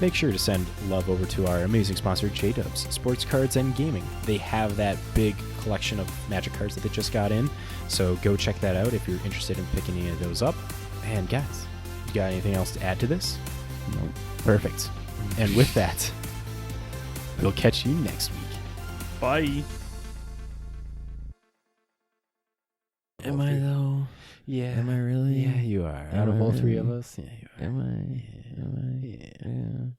make sure to send love over to our amazing sponsor, J-Dubs, Sports Cards and Gaming. They have that big collection of Magic cards that they just got in, so go check that out if you're interested in picking any of those up. And guys, you got anything else to add to this? No. Perfect. And with that, we'll catch you next week. Bye. Am I, though? Yeah. Am I really? Yeah, you are. Am Out of I all three really? of us, yeah, you are. Am I? Yeah. Yeah.